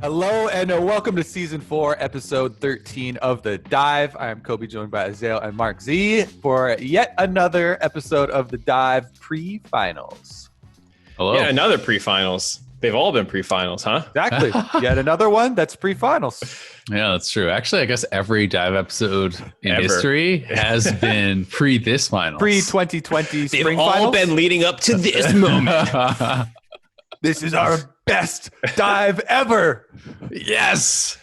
Hello and welcome to Season 4, Episode 13 of The Dive. I am Kobe, joined by Azael and MarkZ for yet another episode of The Dive pre-finals. Hello. Yeah, another pre-finals. They've all been pre-finals, huh? Exactly. Yet another one that's pre-finals. Yeah, that's true. Actually, I guess every dive episode in Ever. history has been pre this finals. Pre-2020 They've Spring all Finals. been leading up to this moment. This is our best dive ever. Yes.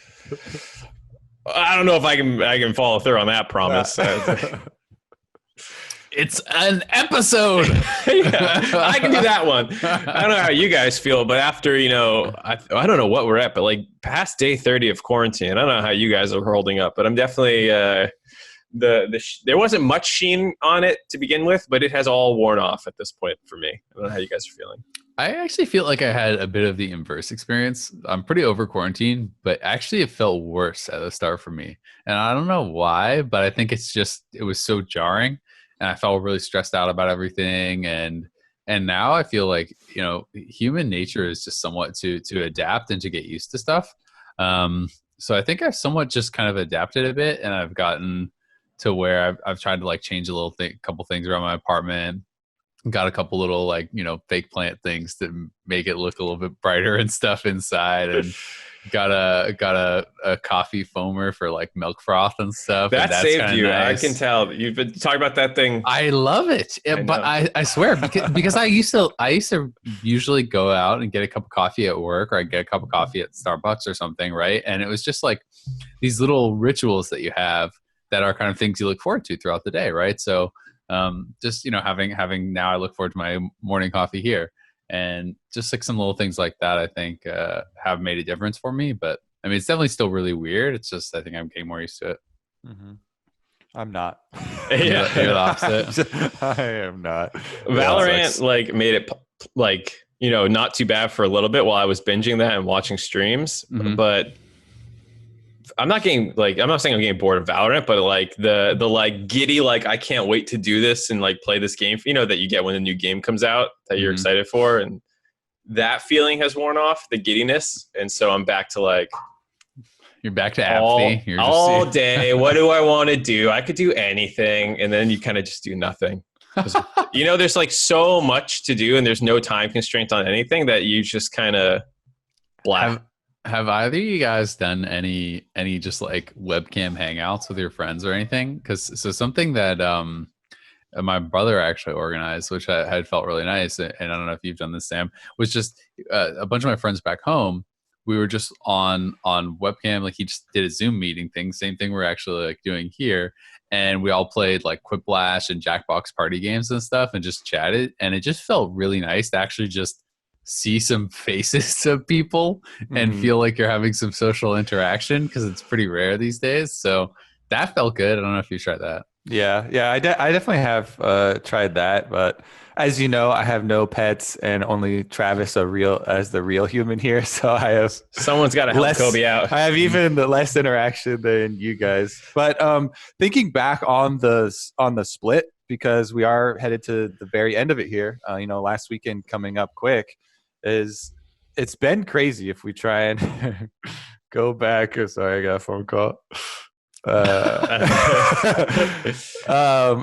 I don't know if I can follow through on that promise. It's an episode. Yeah, I can do that one. I don't know how you guys feel, but after, I don't know what we're at, but like past day 30 of quarantine, I don't know how you guys are holding up, but I'm definitely, there wasn't much sheen on it to begin with, but it has all worn off at this point for me. I don't know how you guys are feeling. I actually feel like I had a bit of the inverse experience. I'm pretty over quarantine, but actually it felt worse at the start for me. And I don't know why, but I think it was so jarring. And I felt really stressed out about everything. And now I feel like, human nature is just somewhat to adapt and to get used to stuff. So I think I've somewhat just kind of adapted a bit, and I've gotten to where I've tried to like change a couple things around my apartment. Got a couple little fake plant things to make it look a little bit brighter and stuff inside, and got a coffee foamer for like milk froth and stuff. That and saved you. nice. I can tell. You've been talking about that thing. I love it, but I swear because I used to usually go out and get a cup of coffee at work, or I get a cup of coffee at Starbucks or something, right? And it was just like these little rituals that you have that are kind of things you look forward to throughout the day, right? So just having now I look forward to my morning coffee here, and just like some little things like that I think have made a difference for me. But I mean, it's definitely still really weird. It's just I think I'm getting more used to it. Mm-hmm. I'm not. Yeah, you're the opposite. I am not. Valorant made it not too bad for a little bit while I was binging that and watching streams, but I'm not saying I'm getting bored of Valorant, but like the giddy, I can't wait to do this and like play this game, that you get when a new game comes out that you're excited for. And that feeling has worn off, the giddiness. And so I'm back to you're back to apathy. All day. What do I want to do? I could do anything. And then you kind of just do nothing. There's like so much to do and there's no time constraint on anything that you just kind of black. Have either of you guys done any just like webcam hangouts with your friends or anything? So something that my brother actually organized, which I had felt really nice, and I don't know if you've done this, Sam, was just a bunch of my friends back home. We were just on webcam, like he just did a Zoom meeting thing, same thing we're actually like doing here, and we all played like Quiplash and Jackbox party games and stuff, and just chatted, and it just felt really nice to actually just see some faces of people and feel like you're having some social interaction, because it's pretty rare these days. So that felt good. I don't know if you tried that. Yeah, I definitely have tried that, but as you know, I have no pets and only Travis as the real human here. So I have someone's got to help Kobe out. I have even less interaction than you guys. But thinking back on the split, because we are headed to the very end of it here. Last weekend coming up quick. It's been crazy. If we try and go back, sorry, I got a phone call.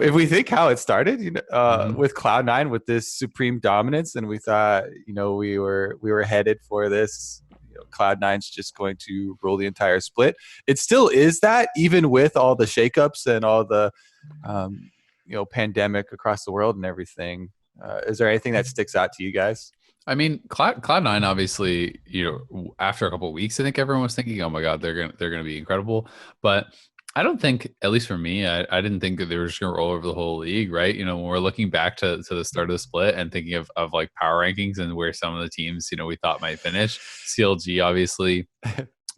If we think how it started, with Cloud9 with this supreme dominance, and we thought, we were headed for this. Cloud9's just going to rule the entire split. It still is that, even with all the shakeups and all the pandemic across the world and everything. Is there anything that sticks out to you guys? I mean, Cloud9 obviously, after a couple of weeks, I think everyone was thinking, "Oh my God, they're gonna be incredible." But I don't think, at least for me, I didn't think that they were just gonna roll over the whole league, right? When we're looking back to the start of the split and thinking of like power rankings and where some of the teams we thought might finish, CLG obviously.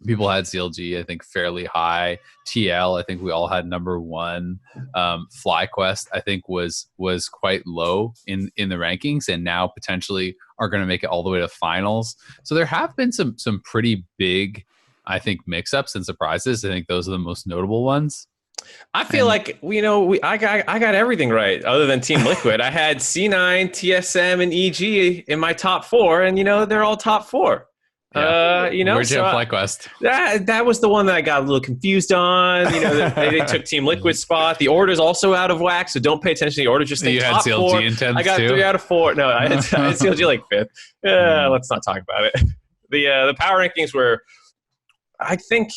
People had CLG, I think, fairly high. TL, I think we all had number one. FlyQuest, I think, was quite low in the rankings, and now potentially are going to make it all the way to finals. So there have been some pretty big, I think, mix-ups and surprises. I think those are the most notable ones. I feel like I got everything right other than Team Liquid. I had C9, TSM, and EG in my top four, and they're all top four. Where'd you have FlyQuest? That was the one that I got a little confused on. They took Team Liquid's spot. The order's also out of whack, so don't pay attention to the order. Just think top CLG 4. in 10th I got too? 3 out of 4. No, I had CLG like 5th. Let's not talk about it. The power rankings were, I think,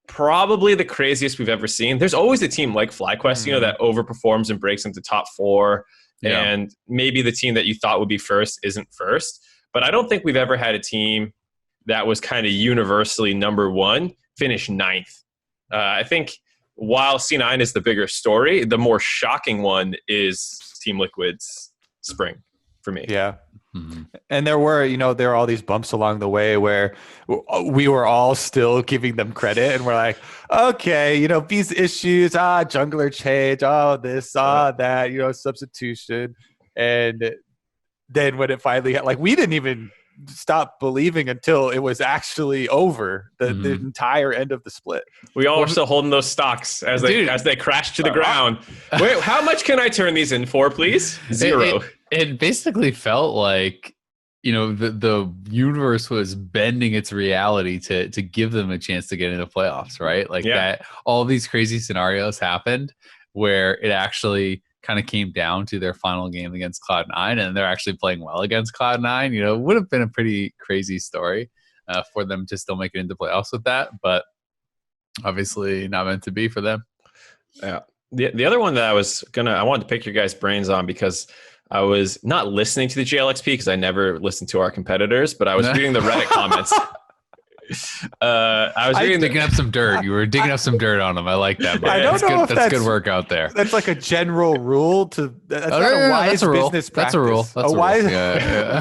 probably the craziest we've ever seen. There's always a team like FlyQuest, that overperforms and breaks into top 4. Yeah. And maybe the team that you thought would be first isn't first. But I don't think we've ever had a team that was kind of universally number 1 finish 9th. I think while C9 is the bigger story, the more shocking one is Team Liquid's Spring for me. Yeah. Mm-hmm. And there were all these bumps along the way where we were all still giving them credit, and we're like, okay, these issues, jungler change, this, that, substitution. And then when it finally we didn't even stop believing until it was actually over, the entire end of the split. We all were still holding those stocks as they crashed to the ground. Wait, how much can I turn these in for, please? 0. It basically felt like, the universe was bending its reality to give them a chance to get into playoffs, right? That all these crazy scenarios happened where it actually kind of came down to their final game against Cloud9, and they're actually playing well against Cloud9. It would have been a pretty crazy story for them to still make it into playoffs with that, but obviously not meant to be for them. Yeah. The other one that I wanted to pick your guys' brains on, because I was not listening to the JLXP because I never listened to our competitors, but I was reading the Reddit comments. I was digging up some dirt. You were digging up some dirt on them. I like that. I don't know if that's good work out there. That's like a general rule. That's not a wise business practice. That's a rule. That's a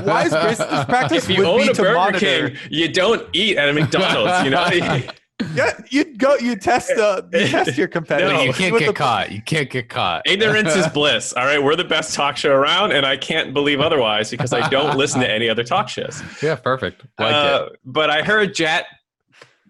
wise business practice. If you own a Burger monitor. King, you don't eat at a McDonald's. Yeah, you test your competitor. No, you can't get caught. You can't get caught. Ignorance is bliss. All right, we're the best talk show around, and I can't believe otherwise because I don't listen to any other talk shows. Yeah, perfect. But I heard Jat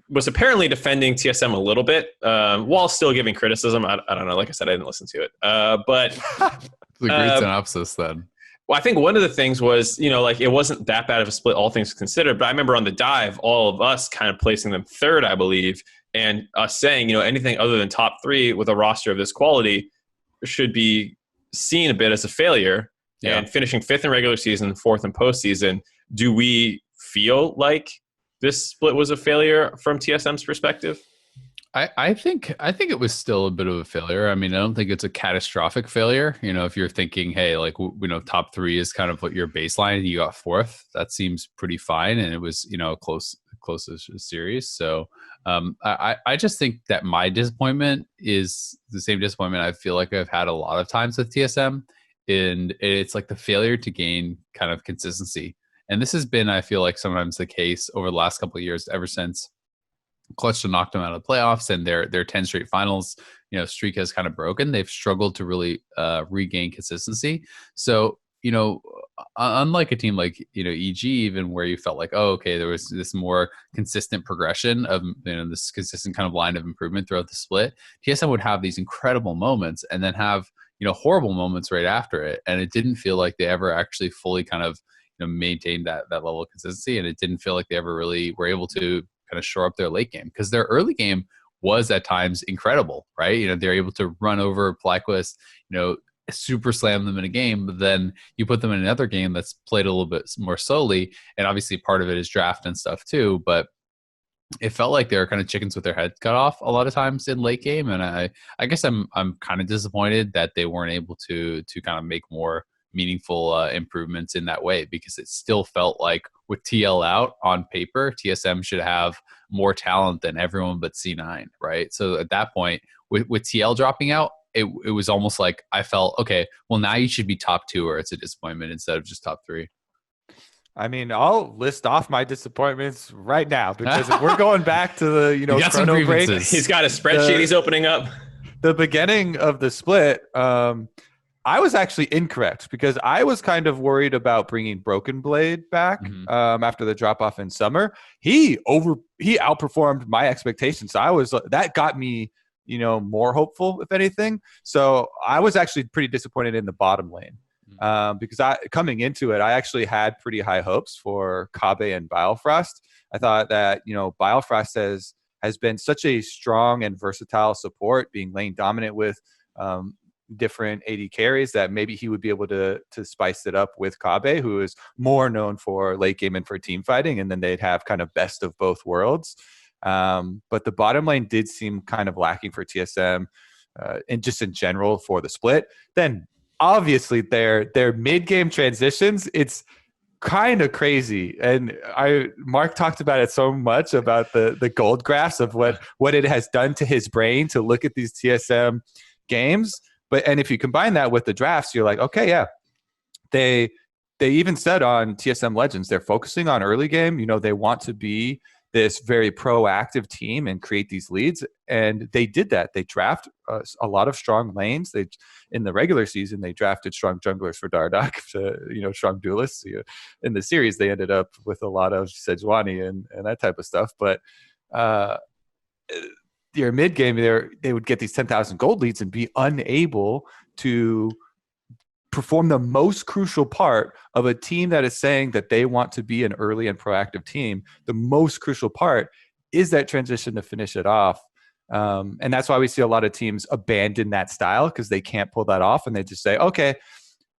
was apparently defending TSM a little bit while still giving criticism. I don't know. Like I said, I didn't listen to it. But it's a great synopsis then. Well, I think one of the things was, it wasn't that bad of a split, all things considered. But I remember on the dive, all of us kind of placing them 3rd, I believe, and us saying, anything other than top 3 with a roster of this quality should be seen a bit as a failure. Yeah. And finishing 5th in regular season, 4th in postseason, do we feel like this split was a failure from TSM's perspective? I think it was still a bit of a failure. I mean, I don't think it's a catastrophic failure. If you're thinking, hey, top 3 is kind of what your baseline, and you got 4th, that seems pretty fine. And it was, a closest series. So I just think that my disappointment is the same disappointment I feel like I've had a lot of times with TSM, and it's like the failure to gain kind of consistency. And this has been, I feel like, sometimes the case over the last couple of years, ever since Clutch to knock them out of the playoffs and their 10 straight finals, streak has kind of broken. They've struggled to really regain consistency. So, unlike a team like, EG, even where you felt like, oh, okay, there was this more consistent progression of, this consistent kind of line of improvement throughout the split, TSM would have these incredible moments and then have, horrible moments right after it. And it didn't feel like they ever actually fully kind of, maintained that level of consistency. And it didn't feel like they ever really were able to kind of shore up their late game, because their early game was at times incredible, right? They're able to run over FlyQuest, super slam them in a game, but then you put them in another game that's played a little bit more slowly, and obviously part of it is draft and stuff too, but it felt like they were kind of chickens with their heads cut off a lot of times in late game. And I guess I'm kind of disappointed that they weren't able to kind of make more meaningful improvements in that way, because it still felt like with TL out on paper, TSM should have more talent than everyone but C9, right? So at that point, with TL dropping out, it was almost like I felt, okay, well, now you should be top 2 or it's a disappointment instead of just top 3. I mean, I'll list off my disappointments right now, because if we're going back to the chrono break. He's got a spreadsheet he's opening up. The beginning of the split, I was actually incorrect, because I was kind of worried about bringing Broken Blade back after the drop off in summer. He outperformed my expectations. So that got me, more hopeful, if anything. So I was actually pretty disappointed in the bottom lane. because coming into it, I actually had pretty high hopes for Kabe and Biofrost. I thought that, Biofrost has been such a strong and versatile support, being lane dominant with different AD carries, that maybe he would be able to spice it up with Kabe, who is more known for late game and for team fighting, and then they'd have kind of best of both worlds. But the bottom lane did seem kind of lacking for TSM, and just in general for the split. Then obviously their mid game transitions, it's kind of crazy, and Mark talked about it so much about the gold graphs of what it has done to his brain to look at these TSM games. And if you combine that with the drafts, you're like, okay, yeah, they even said on TSM Legends they're focusing on early game. They want to be this very proactive team and create these leads, and they did that. They draft a lot of strong lanes. In the regular season they drafted strong junglers for Dardoch, strong duelists. In the series they ended up with a lot of Sejuani and that type of stuff. But your mid game, they would get these 10,000 gold leads and be unable to perform the most crucial part of a team that is saying that they want to be an early and proactive team. The most crucial part is that transition to finish it off. And that's why we see a lot of teams abandon that style, because they can't pull that off, and they just say, okay,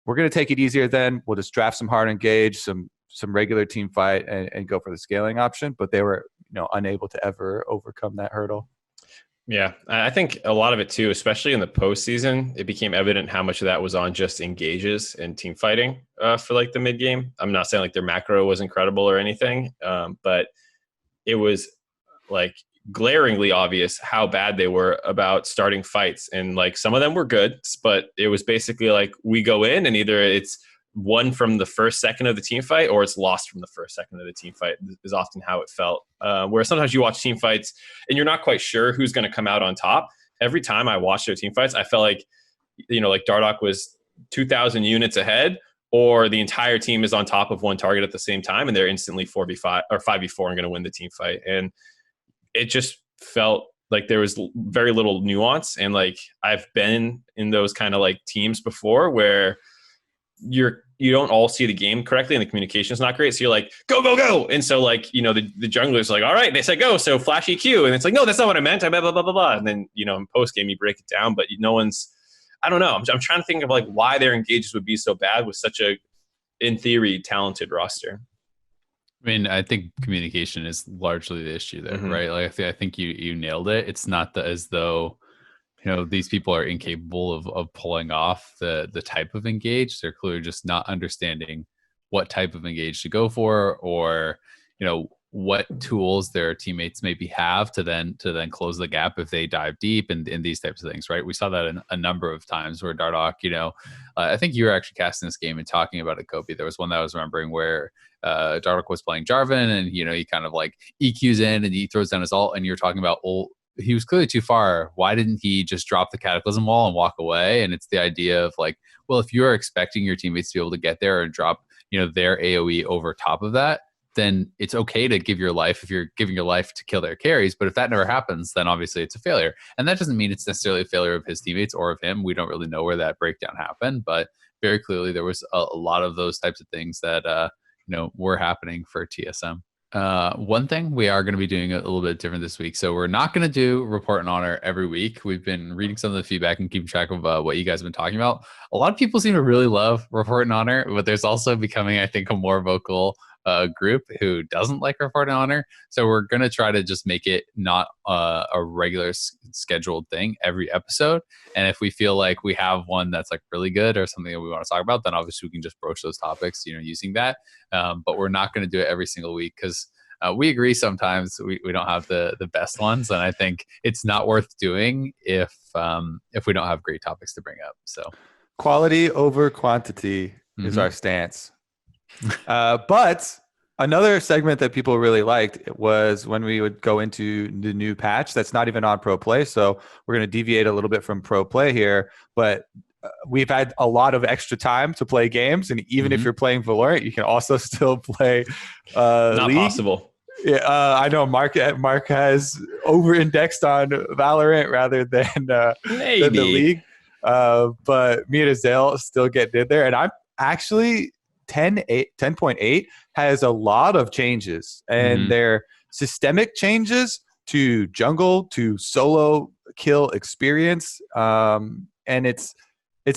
we're going to take it easier then. We'll just draft some hard engage, some regular team fight, and go for the scaling option. But they were unable to ever overcome that hurdle. Yeah, I think a lot of it too, especially in the postseason, it became evident how much of that was on just engages and team fighting for like the mid game. I'm not saying like their macro was incredible or anything, but it was like glaringly obvious how bad they were about starting fights. And like some of them were good, but it was basically like we go in and either it's won from the first second of the team fight or it's lost from the first second of the team fight is often how it felt. Where sometimes you watch team fights and you're not quite sure who's going to come out on top. Every time I watched their team fights, I felt like, like Dardoch was 2,000 units ahead, or the entire team is on top of one target at the same time and they're instantly 4v5 or 5v4 and going to win the team fight. And it just felt like there was very little nuance. And like I've been in those kind of like teams before where you don't all see the game correctly and the communication is not great. So you're like, go, go, go. And so like, the jungler's like, all right, they said go. So flash EQ. And it's like, no, that's not what I meant. I meant blah, blah, blah, blah. And then, in post game, you break it down, but no one's, I don't know. I'm trying to think of like why their engages would be so bad with such a, in theory, talented roster. I mean, I think communication is largely the issue there, right? Like I think you nailed it. It's not as though, these people are incapable of pulling off the type of engage. They're clearly just not understanding what type of engage to go for, or, what tools their teammates maybe have to then close the gap if they dive deep and in these types of things, right? We saw that in a number of times where Dardoch, I think you were actually casting this game and talking about it, Kobe. There was one that I was remembering where Dardoch was playing Jarvan and, he kind of like EQs in and he throws down his ult, and you're talking about, he was clearly too far. Why didn't he just drop the Cataclysm wall and walk away? And it's the idea of like, well, if you're expecting your teammates to be able to get there and drop, their AoE over top of that, then it's okay to give your life if you're giving your life to kill their carries. But if that never happens, then obviously it's a failure. And that doesn't mean it's necessarily a failure of his teammates or of him. We don't really know where that breakdown happened, but very clearly there was a lot of those types of things that, were happening for TSM. One thing we are going to be doing a little bit different this week. So we're not going to do Report and Honor every week. We've been reading some of the feedback and keeping track of what you guys have been talking about. A lot of people seem to really love Report and Honor, but there's also becoming, I think, a more vocal group who doesn't like Report and Honor. So we're going to try to just make it not a regular scheduled thing every episode. And if we feel like we have one that's like really good or something that we want to talk about, then obviously we can just broach those topics, using that. But we're not going to do it every single week because we agree sometimes we don't have the best ones. And I think it's not worth doing if we don't have great topics to bring up. So quality over quantity is our stance. But another segment that people really liked was when we would go into the new patch that's not even on Pro Play. So we're going to deviate a little bit from Pro Play here, but we've had a lot of extra time to play games. And even if you're playing Valorant, you can also still play not League. Possible. Yeah, I know Mark has over-indexed on Valorant rather than the League. But me and Azael still getting in there. And actually 10.8 has a lot of changes, and they're systemic changes to jungle, to solo kill experience. And it's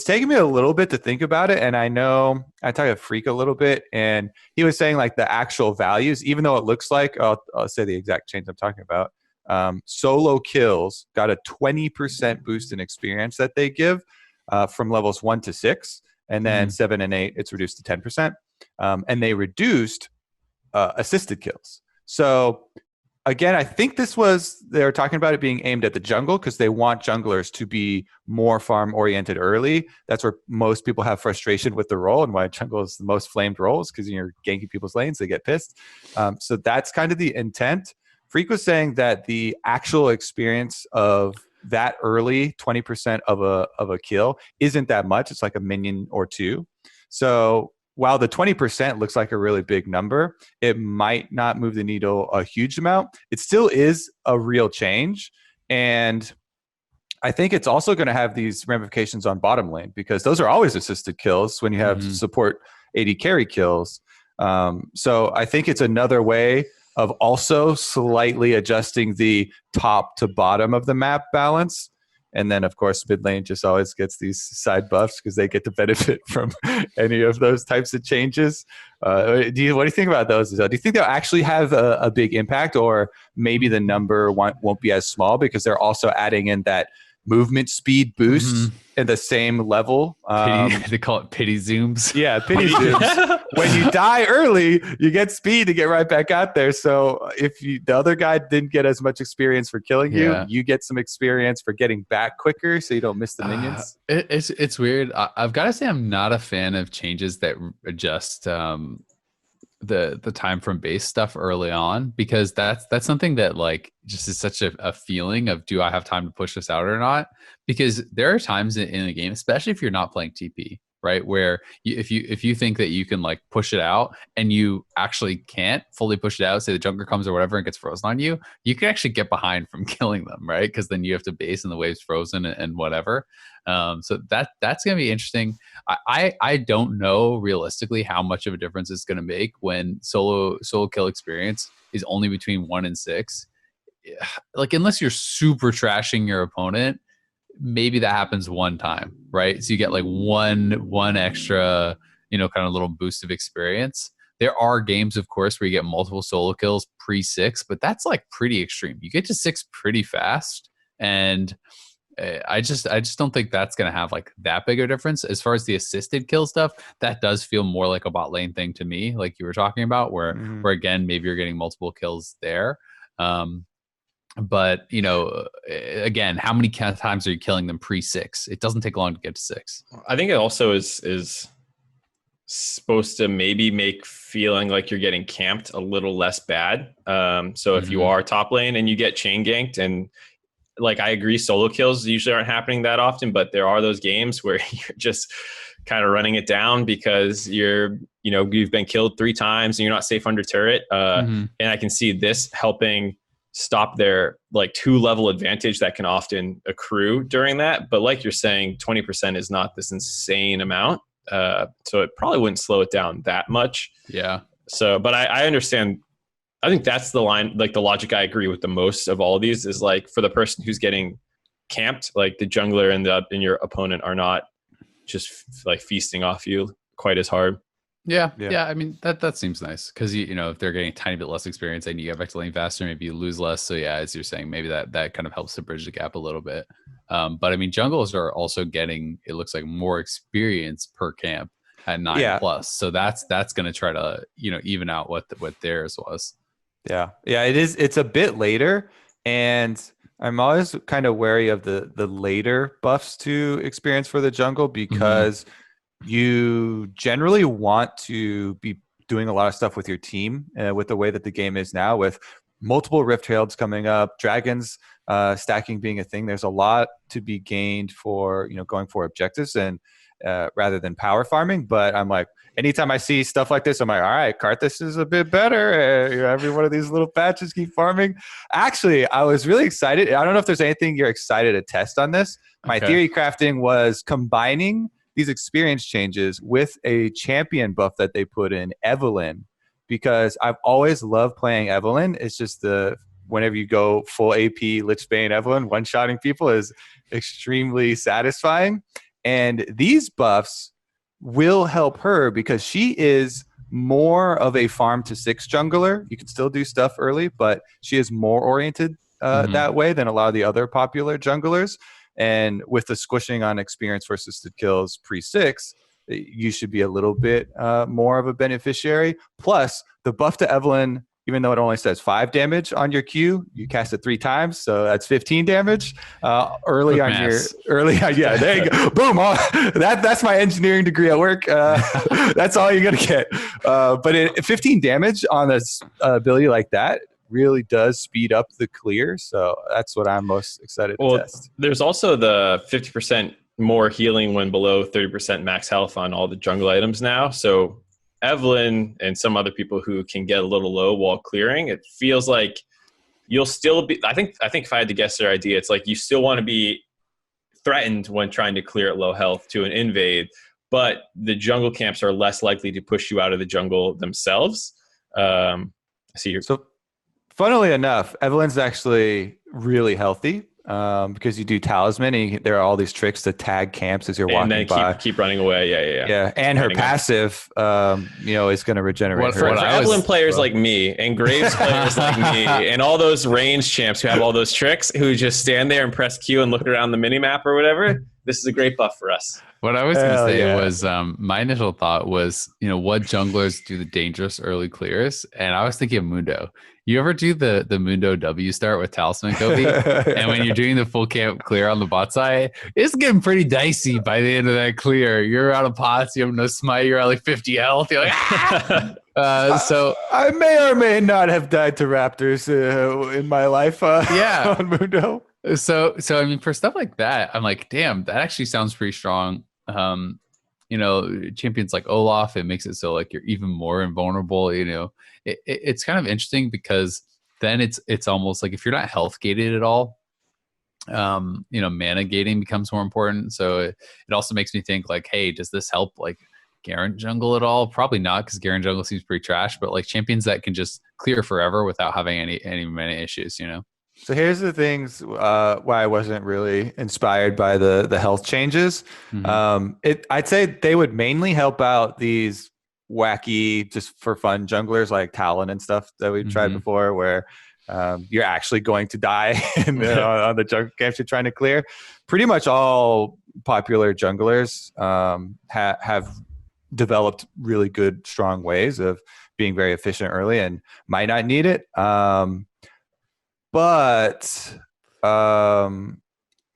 taken me a little bit to think about it. And I know I talked to Freak a little bit, and he was saying like the actual values, even though it looks like, I'll say the exact change I'm talking about. Solo kills got a 20% boost in experience that they give from levels 1 to 6. And then 7 and 8, it's reduced to 10%. And they reduced assisted kills. So again, I think they were talking about it being aimed at the jungle because they want junglers to be more farm oriented early. That's where most people have frustration with the role, and why jungle is the most flamed roles, because you're ganking people's lanes, they get pissed. So that's kind of the intent. Freak was saying that the actual experience of that early 20% of a kill isn't that much. It's like a minion or two. So while the 20% looks like a really big number, it might not move the needle a huge amount. It still is a real change. And I think it's also going to have these ramifications on bottom lane, because those are always assisted kills when you have support AD carry kills. So I think it's another way of also slightly adjusting the top to bottom of the map balance. And then, of course, mid lane just always gets these side buffs because they get to benefit from any of those types of changes. What do you think about those? Do you think they'll actually have a big impact, or maybe the number won't be as small because they're also adding in that movement speed boost in the same level? They call it pity zooms. Yeah, pity zooms. When you die early, you get speed to get right back out there. So if the other guy didn't get as much experience for killing you, you get some experience for getting back quicker, so you don't miss the minions. It's weird. I've got to say, I'm not a fan of changes that adjust the time from base stuff early on, because that's something that like just is such a feeling of, do I have time to push this out or not? Because there are times in the game, especially if you're not playing TP, right, where if you think that you can like push it out and you actually can't fully push it out, say the jungler comes or whatever and gets frozen on you, you can actually get behind from killing them, right? Because then you have to base and the wave's frozen and whatever. So that's gonna be interesting. I don't know realistically how much of a difference it's gonna make when solo kill experience is only between 1 and 6. Like, unless you're super trashing your opponent, maybe that happens one time, right? So you get like one extra, kind of little boost of experience. There are games, of course, where you get multiple solo kills pre-6, but that's like pretty extreme. You get to 6 pretty fast, and I just don't think that's going to have like that big a difference. As far as the assisted kill stuff, that does feel more like a bot lane thing to me, like you were talking about, where again, maybe you're getting multiple kills there. But again, how many times are you killing them pre-6? It doesn't take long to get to 6. I think it also is supposed to maybe make feeling like you're getting camped a little less bad. So if you are top lane and you get chain ganked, and like, I agree, solo kills usually aren't happening that often, but there are those games where you're just kind of running it down because you've been killed 3 times and you're not safe under turret. And I can see this helping stop their like 2-level advantage that can often accrue during that. But like you're saying, 20% is not this insane amount. So it probably wouldn't slow it down that much. Yeah. So, but I understand. I think that's the line, like the logic I agree with the most of all of these is like, for the person who's getting camped, like the jungler and your opponent are not just like feasting off you quite as hard. Yeah. I mean, that seems nice, because if they're getting a tiny bit less experience and you get back to lane faster, maybe you lose less. So yeah, as you're saying, maybe that kind of helps to bridge the gap a little bit. But I mean, junglers are also getting, it looks like, more experience per camp at 9+. So that's going to try to even out what theirs was. Yeah, it is. It's a bit later, and I'm always kind of wary of the later buffs to experience for the jungle, because you generally want to be doing a lot of stuff with your team with the way that the game is now, with multiple Rift Heralds coming up, dragons stacking being a thing. There's a lot to be gained for going for objectives and rather than power farming. But I'm like, anytime I see stuff like this, I'm like, all right, Karthus is a bit better. Every one of these little patches keep farming. Actually, I was really excited. I don't know if there's anything you're excited to test on this. My theory crafting was combining these experience changes with a champion buff that they put in, Evelyn, because I've always loved playing Evelyn. It's just whenever you go full AP Lich Bane Evelyn, one-shotting people is extremely satisfying. And these buffs will help her because she is more of a farm to 6 jungler. You can still do stuff early, but she is more oriented that way than a lot of the other popular junglers. And with the squishing on experience for assisted kills pre-6, you should be a little bit more of a beneficiary. Plus, the buff to Evelyn, even though it only says 5 damage on your Q, you cast it 3 times, so that's 15 damage. Early on, yeah, there you go. Boom! That's my engineering degree at work. That's all you're gonna get. But 15 damage on this ability like that really does speed up the clear. So that's what I'm most excited to test. There's also the 50% more healing when below 30% max health on all the jungle items now. So Evelyn and some other people who can get a little low while clearing, it feels like you'll still be, I think if I had to guess their idea, it's like you still want to be threatened when trying to clear at low health to an invade, but the jungle camps are less likely to push you out of the jungle themselves. So funnily enough, Evelyn's actually really healthy. Because you do talisman and there are all these tricks to tag camps as you're walking by. Keep running away. Yeah. And her passive, is going to regenerate her. For Evelyn players like me and Graves players like me and all those range champs who have all those tricks who just stand there and press Q and look around the minimap or whatever, this is a great buff for us. What I was going to say was my initial thought was, what junglers do the dangerous early clears? And I was thinking of Mundo. You ever do the Mundo W start with Talisman, Kobe? And when you're doing the full camp clear on the bot side, it's getting pretty dicey by the end of that clear. You're out of pots, you have no smite, you're at like 50 health. You're like, so I may or may not have died to raptors in my life on Mundo. So I mean, for stuff like that, I'm like, damn, that actually sounds pretty strong. Champions like Olaf, it makes it so like you're even more invulnerable. It's kind of interesting because then it's almost like if you're not health gated at all, mana gating becomes more important. So it also makes me think like, hey, does this help like Garen jungle at all? Probably not, because Garen jungle seems pretty trash. But like champions that can just clear forever without having any mana issues, So here's the things why I wasn't really inspired by the health changes. I'd say they would mainly help out these wacky, just for fun junglers like Talon and stuff that we've tried before, where you're actually going to die on the jungle camps you're trying to clear. Pretty much all popular junglers have developed really good, strong ways of being very efficient early and might not need it. But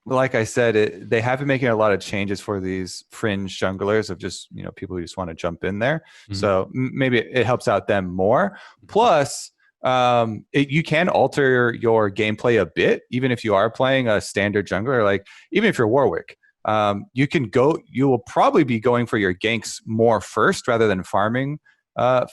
like I said, they have been making a lot of changes for these fringe junglers of just, people who just want to jump in there. So maybe it helps out them more. Plus, you can alter your gameplay a bit, even if you are playing a standard jungler. Like, even if you're Warwick, you will probably be going for your ganks more first rather than farming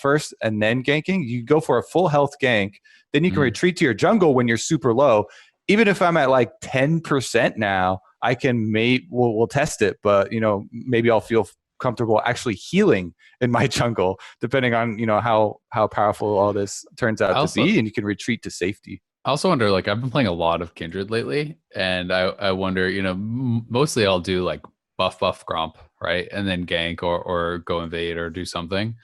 first and then ganking. You go for a full health gank, then you can retreat to your jungle when you're super low. Even if I'm at like 10% now, I can we'll test it, but maybe I'll feel comfortable actually healing in my jungle, depending on how powerful all this turns out to be, and you can retreat to safety. I also wonder, like, I've been playing a lot of Kindred lately, and I wonder, mostly I'll do like buff Gromp, right, and then gank or go invade or do something.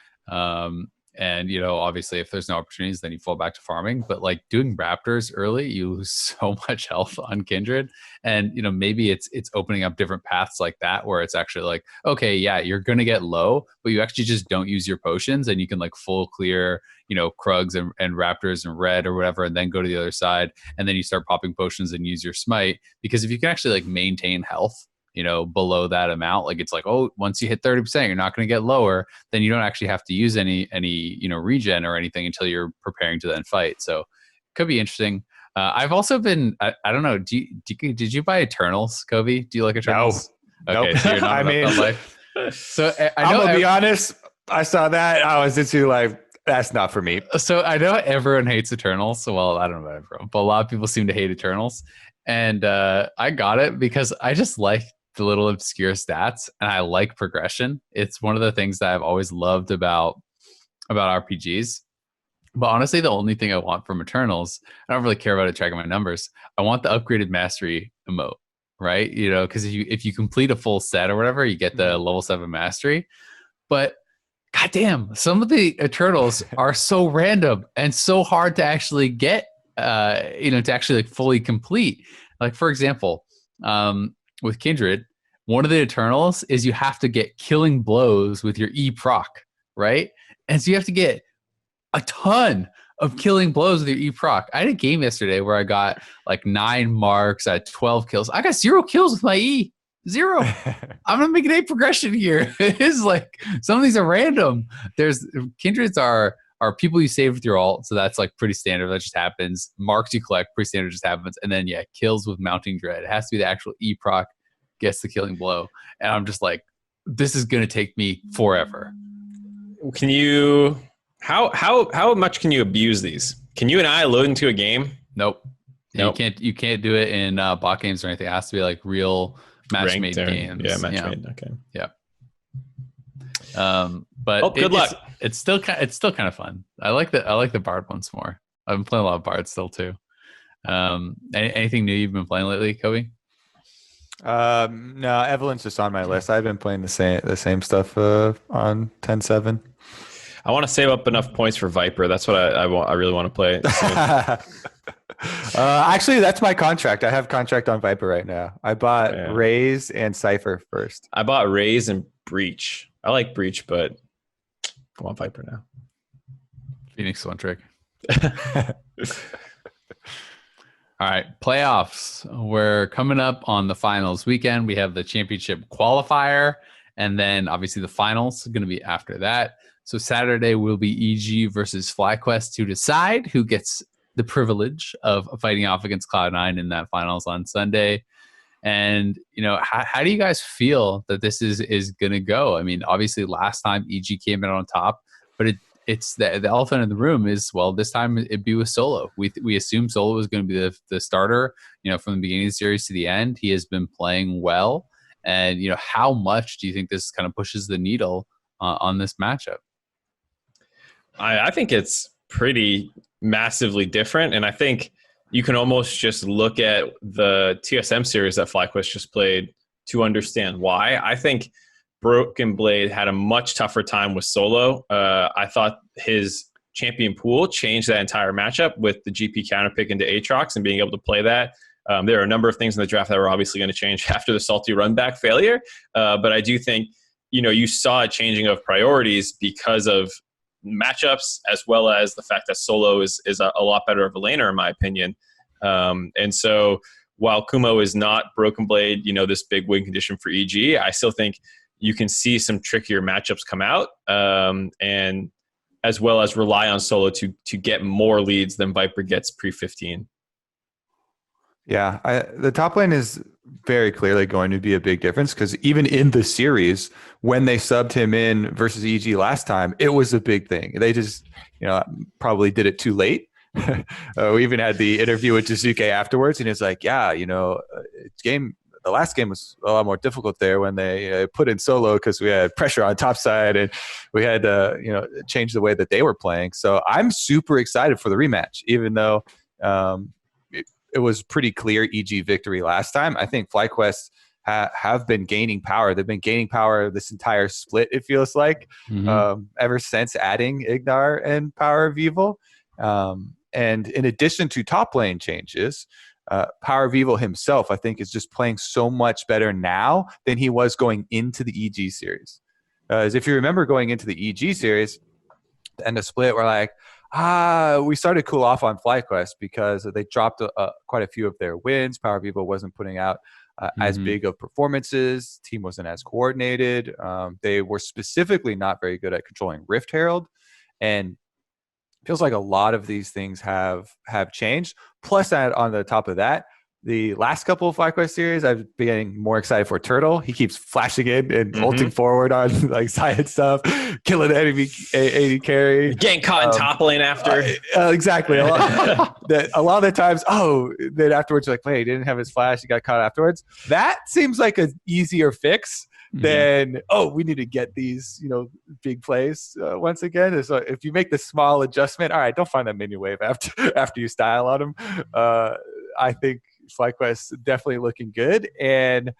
And obviously if there's no opportunities, then you fall back to farming. But like doing Raptors early, you lose so much health on Kindred, and maybe it's opening up different paths like that, where it's actually like, okay, yeah, you're gonna get low, but you actually just don't use your potions, and you can like full clear Krugs and Raptors and red or whatever, and then go to the other side, and then you start popping potions and use your smite. Because if you can actually like maintain health below that amount, like it's like, oh, once you hit 30%, you're not going to get lower, then you don't actually have to use any regen or anything until you're preparing to then fight. So could be interesting. I've also been, I don't know, did you buy Eternals, Kobe? Do you like Eternals? No. Okay, so you're not So I'm gonna be honest, I saw that, I was into like, that's not for me. So I know everyone hates Eternals. Well, I don't know about everyone, but a lot of people seem to hate Eternals. And I got it because I just like the little obscure stats, and I like progression. It's one of the things that I've always loved about RPGs. But honestly, the only thing I want from Eternals, I don't really care about it tracking my numbers. I want the upgraded mastery emote, right? You know, because if you complete a full set or whatever, you get the level 7 mastery. But goddamn, some of the Eternals are so random and so hard to actually get, to actually like fully complete. Like for example, with Kindred, one of the Eternals is you have to get killing blows with your E proc, right? And so you have to get a ton of killing blows with your E proc. I had a game yesterday where I got like 9 marks, I had 12 kills. I got 0 kills with my E. 0. I'm gonna make an A progression here. It's like some of these are random. There's Kindreds are people you save with your ult, so that's like pretty standard. That just happens. Marks you collect, pretty standard, just happens. And then kills with mounting dread. It has to be the actual E proc gets the killing blow. And I'm just like, this is gonna take me forever. Can you how much can you abuse these? Can you and I load into a game? Nope. You can't do it in bot games or anything. It has to be like real match-made games. Yeah, match-made. Okay. Yeah. But good luck. It's still kind of fun. I like the Bard ones more. I've been playing a lot of Bard still too. Anything new you've been playing lately, Kobe? No, Evelyn's just on my list. I've been playing the same stuff on 10-7. I want to save up enough points for Viper. That's what I want. I really want to play. Actually, that's my contract. I have contract on Viper right now. I bought Raze and Cypher first. I bought Raze and Breach. I like Breach, but I want Viper now. Phoenix one trick. All right, playoffs. We're coming up on the finals weekend. We have the championship qualifier, and then obviously the finals are going to be after that. So Saturday will be EG versus FlyQuest to decide who gets the privilege of fighting off against Cloud9 in that finals on Sunday. And, how do you guys feel that this is going to go? I mean, obviously last time EG came in on top, but it's the elephant in the room is, well, this time it'd be with Solo. We assumed Solo was going to be the starter, from the beginning of the series to the end. He has been playing well. And, how much do you think this kind of pushes the needle on this matchup? I think it's pretty massively different. And I think you can almost just look at the TSM series that FlyQuest just played to understand why. I think Broken Blade had a much tougher time with Solo. I thought his champion pool changed that entire matchup with the GP counterpick into Aatrox and being able to play that. There are a number of things in the draft that were obviously going to change after the salty run back failure. But I do think, you saw a changing of priorities because of matchups, as well as the fact that Solo is a lot better of a laner, in my opinion. And so while Kumo is not Broken Blade, this big win condition for EG, I still think you can see some trickier matchups come out, and as well as rely on Solo to get more leads than Viper gets pre-15. Yeah, the top lane is very clearly going to be a big difference, because even in the series, when they subbed him in versus EG last time, it was a big thing. They just, probably did it too late. We even had the interview with Jizuke afterwards, and he was like, the last game was a lot more difficult there when they put in Solo, because we had pressure on top side and we had to, change the way that they were playing. So I'm super excited for the rematch, even though it was pretty clear EG victory last time. I think FlyQuest have been gaining power. They've been gaining power this entire split, it feels like, ever since adding Ignar and Power of Evil. And in addition to top lane changes, Power of Evil himself, I think, is just playing so much better now than he was going into the EG series. As if you remember going into the EG series, the end of split, we're like, we started to cool off on FlyQuest because they dropped quite a few of their wins. Power of Evil wasn't putting out as big of performances. Team wasn't as coordinated. They were specifically not very good at controlling Rift Herald. And feels like a lot of these things have changed. Plus, that on the top of that, the last couple of FlyQuest series, I've been getting more excited for Turtle. He keeps flashing in and ulting forward on like side stuff, killing enemy AD carry. Getting caught in top lane after. Exactly. A lot of the times, then afterwards, you're like, wait, he didn't have his flash. He got caught afterwards. That seems like an easier fix than, we need to get these, big plays once again. So if you make the small adjustment, all right, don't find that minion wave after you style on him. I think FlyQuest definitely looking good, and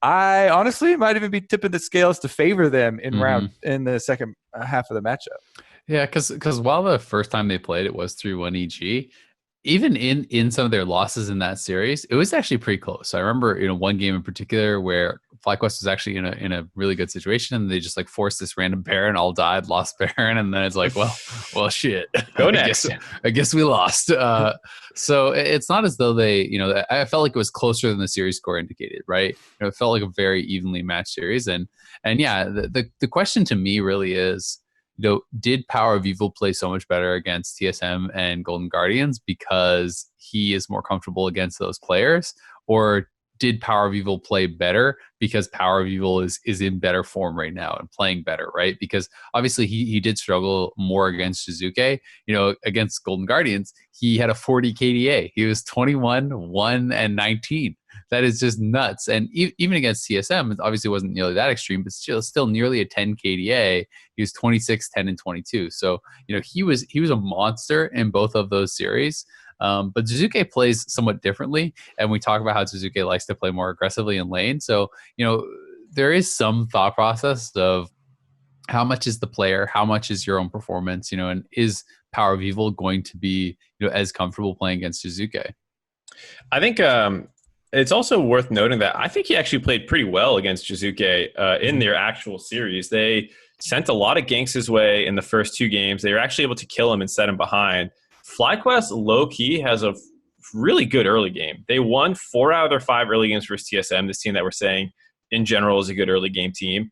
I honestly might even be tipping the scales to favor them in the second half of the matchup. Yeah, because while the first time they played it was 3-1 EG, even in some of their losses in that series, it was actually pretty close. I remember one game in particular where FlyQuest was actually in a really good situation, and they just like forced this random Baron, all died, lost Baron, and then it's like, well, shit. Go next. I guess we lost. So it's not as though they, I felt like it was closer than the series score indicated, right? It felt like a very evenly matched series, and yeah, the question to me really is, did Power of Evil play so much better against TSM and Golden Guardians because he is more comfortable against those players, or did Power of Evil play better because Power of Evil is in better form right now and playing better, right? Because obviously he did struggle more against Shizuke. Against Golden Guardians, he had a 40 KDA. He was 21, 1, and 19. That is just nuts. And even against TSM, it obviously wasn't nearly that extreme, but still nearly a 10 KDA. He was 26, 10, and 22. So, he was a monster in both of those series. But Shizuke plays somewhat differently, and we talk about how Shizuke likes to play more aggressively in lane. So, there is some thought process of how much is the player, how much is your own performance, and is Power of Evil going to be, as comfortable playing against Shizuke? I think it's also worth noting that I think he actually played pretty well against Shizuke in their actual series. They sent a lot of ganks his way in the first 2 games. They were actually able to kill him and set him behind. FlyQuest, low-key, has a really good early game. They won 4 out of their 5 early games versus TSM, this team that we're saying in general is a good early game team.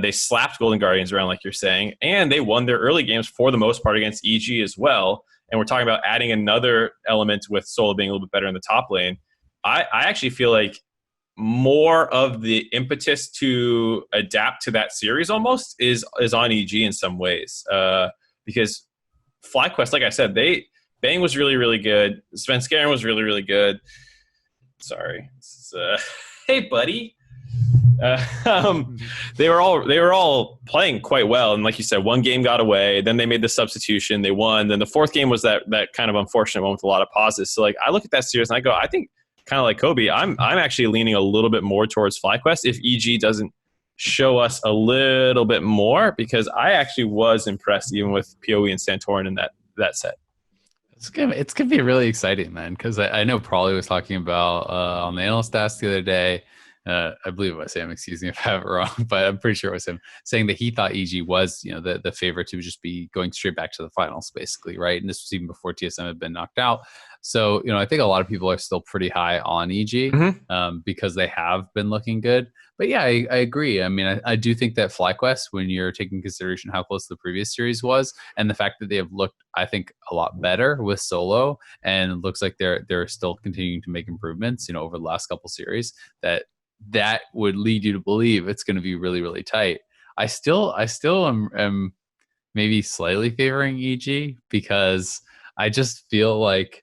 They slapped Golden Guardians around, like you're saying, and they won their early games for the most part against EG as well. And we're talking about adding another element with Solo being a little bit better in the top lane. I actually feel like more of the impetus to adapt to that series almost is on EG in some ways. Because FlyQuest, like I said, Bang was really, really good. Svenskeren was really, really good. Sorry. Hey, buddy. They were all playing quite well, and like you said, one game got away. Then they made the substitution. They won. Then the 4th game was that kind of unfortunate one with a lot of pauses. So like I look at that series and I go, I think kind of like Kobe, I'm actually leaning a little bit more towards FlyQuest if EG doesn't show us a little bit more, because I actually was impressed even with PoE and Santorin in that set. It's gonna be really exciting, man, because I know Prawley was talking about on the analyst desk the other day. I believe it was him, excuse me if I have it wrong, but I'm pretty sure it was him saying that he thought EG was, the favorite to just be going straight back to the finals, basically, right? And this was even before TSM had been knocked out. So, I think a lot of people are still pretty high on EG because they have been looking good. But yeah, I agree. I mean, I do think that FlyQuest, when you're taking consideration how close the previous series was, and the fact that they have looked, I think, a lot better with Solo, and it looks like they're still continuing to make improvements, over the last couple series, that would lead you to believe it's going to be really, really tight. I still am maybe slightly favoring EG because I just feel like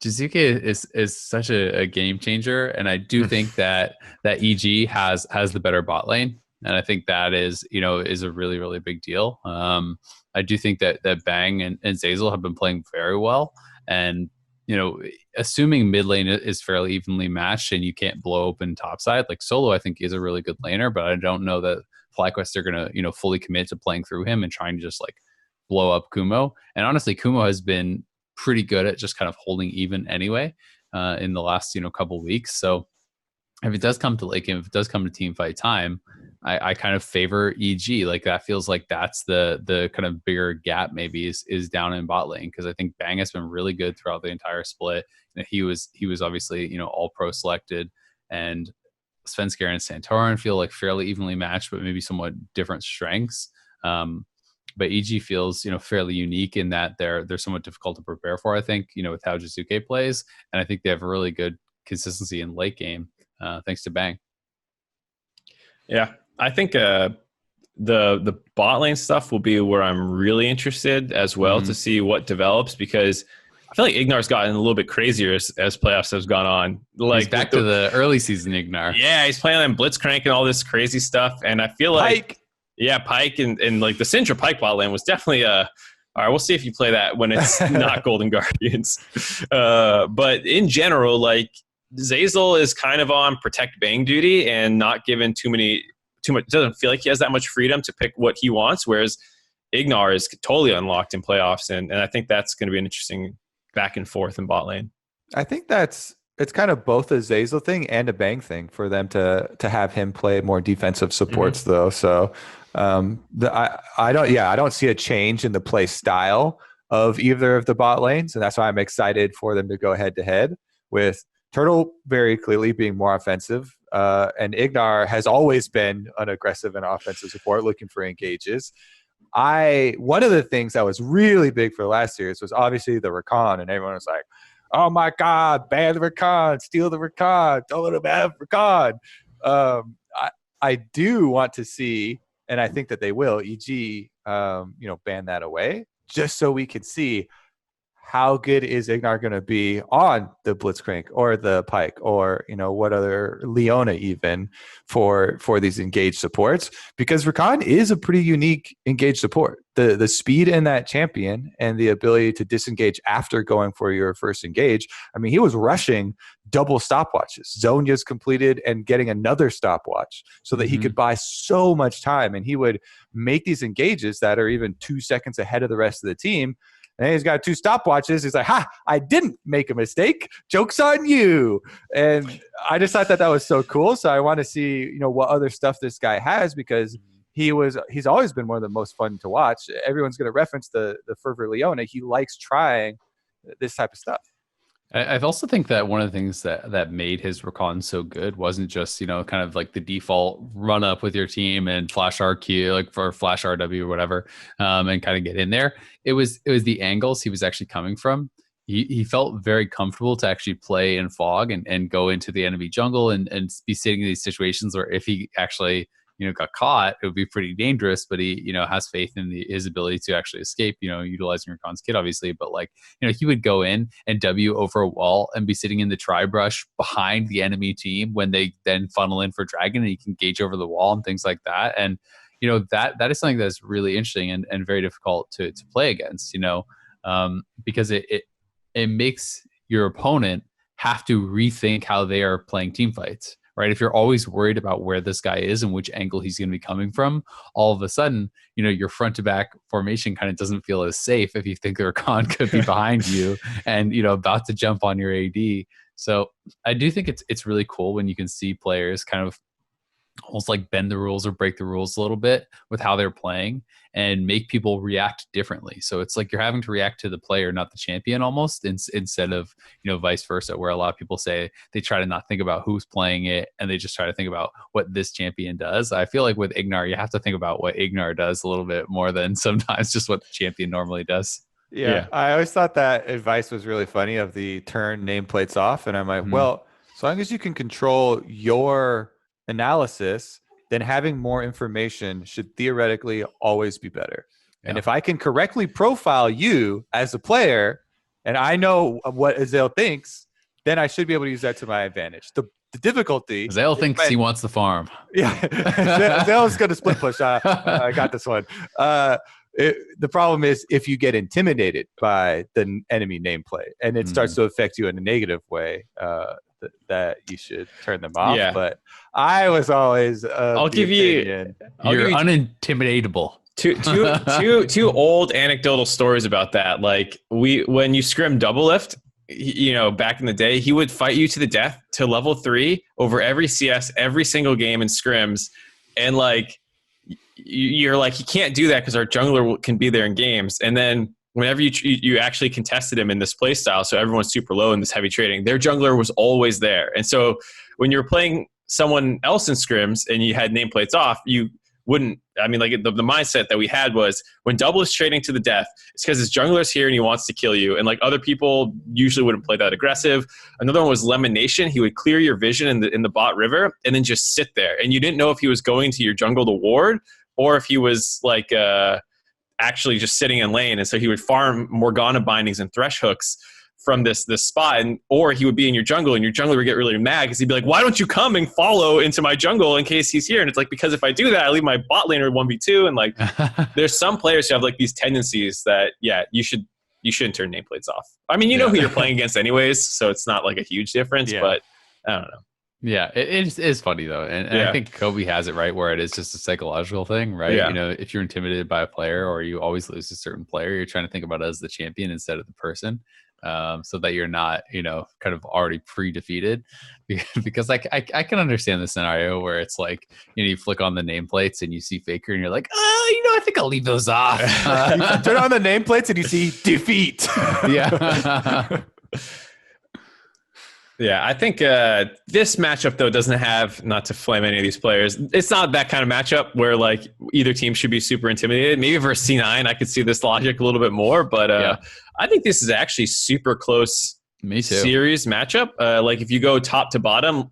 Shizuke is such a game changer, and I do think that EG has the better bot lane, and I think that is a really, really big deal. I do think that Bang and Azael have been playing very well, and assuming mid lane is fairly evenly matched and you can't blow open topside, like Solo I think is a really good laner, but I don't know that FlyQuest are gonna fully commit to playing through him and trying to just like blow up Kumo. And honestly, Kumo has been pretty good at just kind of holding even anyway in the last couple weeks. So if it does come to late game, if it does come to team fight time, I kind of favor EG. Like that feels like that's the kind of bigger gap maybe is down in bot lane, because I think Bang has been really good throughout the entire split. He was obviously all pro selected, and Svenskeren and Santorin feel like fairly evenly matched, but maybe somewhat different strengths. but EG feels, fairly unique in that they're somewhat difficult to prepare for, I think, with how Jizuke plays. And I think they have a really good consistency in late game, thanks to Bang. Yeah, I think the bot lane stuff will be where I'm really interested as well to see what develops, because I feel like Ignar's gotten a little bit crazier as playoffs has gone on. Like he's back to the early season Ignar. Yeah, he's playing on Blitzcrank and all this crazy stuff, and I feel like Pyke and like the Syndra Pyke bot lane was definitely all right, we'll see if you play that when it's not Golden Guardians. But in general, like Azael is kind of on protect Bang duty and not given too much. Doesn't feel like he has that much freedom to pick what he wants, whereas Ignar is totally unlocked in playoffs, and I think that's going to be an interesting back and forth in bot lane. I think it's kind of both a Azael thing and a Bang thing for them to have him play more defensive supports though. So I don't see a change in the play style of either of the bot lanes, and that's why I'm excited for them to go head to head with Turtle very clearly being more offensive, and Ignar has always been an aggressive and offensive support looking for engages. One of the things that was really big for last series was obviously the Rakan, and everyone was like, oh my God, ban the Rakan, steal the Rakan, don't let him have Rakan. I do want to see, and I think that they will, EG, ban that away, just so we could see how good is Ignar going to be on the Blitzcrank or the Pyke or, what other Leona even for these engaged supports, because Rakan is a pretty unique engaged support. The speed in that champion and the ability to disengage after going for your first engage. I mean, he was rushing double stopwatches, Zhonya's completed and getting another stopwatch so that he could buy so much time, and he would make these engages that are even 2 seconds ahead of the rest of the team. And he's got 2 stopwatches. He's like, I didn't make a mistake. Joke's on you. And I just thought that was so cool. So I want to see, what other stuff this guy has, because he's always been one of the most fun to watch. Everyone's going to reference the Fervor Leona. He likes trying this type of stuff. I also think that one of the things that made his Rakan so good wasn't just, kind of like the default run up with your team and flash RQ, like for flash RW or whatever, and kind of get in there. It was the angles he was actually coming from. He felt very comfortable to actually play in fog and go into the enemy jungle and be sitting in these situations where if he actually got caught, it would be pretty dangerous, but he, has faith in his ability to actually escape, utilizing Rakan's kit, obviously. But he would go in and W over a wall and be sitting in the tri-brush behind the enemy team when they then funnel in for Dragon, and he can gauge over the wall and things like that. And, that is something that's really interesting and very difficult to play against, because it makes your opponent have to rethink how they are playing team fights. Right? If you're always worried about where this guy is and which angle he's going to be coming from, all of a sudden, your front to back formation kind of doesn't feel as safe if you think the Rakan could be behind you and, about to jump on your AD. So I do think it's really cool when you can see players kind of almost like bend the rules or break the rules a little bit with how they're playing and make people react differently. So it's like you're having to react to the player, not the champion, almost instead of, vice versa, where a lot of people say they try to not think about who's playing it and they just try to think about what this champion does. I feel like with Ignar, you have to think about what Ignar does a little bit more than sometimes just what the champion normally does. Yeah. I always thought that advice was really funny of the turn nameplates off. And I'm like, well, as long as you can control your analysis, then having more information should theoretically always be better. Yeah. And if I can correctly profile you as a player and I know what Azael thinks, then I should be able to use that to my advantage. The difficulty... Azael thinks he wants the farm. Yeah. Azael's going to split push. I got this one. The problem is if you get intimidated by the enemy nameplate and it starts to affect you in a negative way, that you should turn them off. Yeah. But I was always I'll give you you're unintimidatable. Two old anecdotal stories about that. Like when you scrim double lift, back in the day, he would fight you to the death to level 3 over every CS every single game in scrims, and you're like, you can't do that because our jungler can be there in games. And then whenever you actually contested him in this play style, so everyone's super low in this heavy trading, their jungler was always there. And so when you're playing someone else in scrims and you had nameplates off, you wouldn't. I mean, like the mindset that we had was when double is trading to the death, it's because his jungler's here and he wants to kill you. And like other people usually wouldn't play that aggressive. Another one was Lemon Nation. He would clear your vision in the bot river and then just sit there. And you didn't know if he was going to your jungle to ward or if he was like actually just sitting in lane. And so he would farm Morgana bindings and thresh hooks from this spot, and or he would be in your jungle and your jungler would get really mad because he'd be like, why don't you come and follow into my jungle in case he's here? And it's like, because if I do that, I leave my bot laner 1v2. And like there's some players who have like these tendencies that you shouldn't turn nameplates off. I mean, you know who you're playing against anyways, so it's not like a huge difference, but I don't know. Yeah, it is funny though, and I think Kobe has it right where it is just a psychological thing, right? You know, if you're intimidated by a player or you always lose a certain player, you're trying to think about it as the champion instead of the person. So that you're not, you know, kind of already pre-defeated, because like I can understand the scenario where it's like, you know, you flick on the nameplates and you see Faker and you're like, you know, I think I'll leave those off. You turn on the nameplates and you see defeat. Yeah. Yeah, I think this matchup, though, doesn't have, not to flame any of these players, it's not that kind of matchup where, like, either team should be super intimidated. Maybe versus C9, I could see this logic a little bit more, but I think this is actually super close series matchup. Like, if you go top to bottom,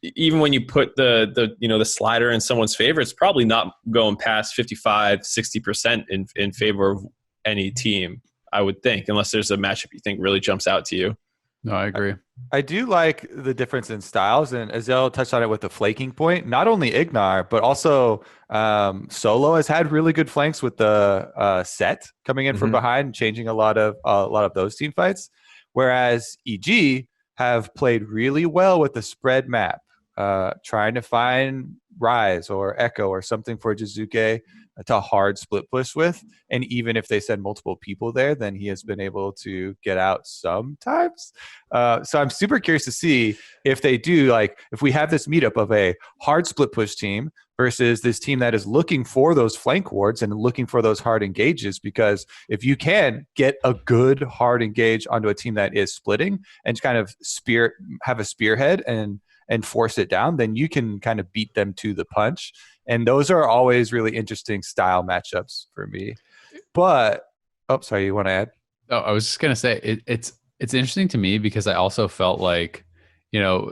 even when you put the slider in someone's favor, it's probably not going past 55-60% in favor of any team, I would think, unless there's a matchup you think really jumps out to you. No, I agree. I do like the difference in styles, and Azael touched on it with the flanking point. Not only Ignar, but also Solo has had really good flanks with the set coming in from behind and changing a lot of those team fights. Whereas EG have played really well with the spread map, trying to find Rise or Echo or something for Jizuke to hard split push with. And even if they send multiple people there, then he has been able to get out sometimes. So I'm super curious to see if they do, like, if we have this meetup of a hard split push team versus this team that is looking for those flank wards and looking for those hard engages, because if you can get a good hard engage onto a team that is splitting and kind of have a spearhead and force it down, then you can kind of beat them to the punch. And those are always really interesting style matchups for me. But, sorry, you want to add? Oh, I was just going to say, it's interesting to me because I also felt like, you know,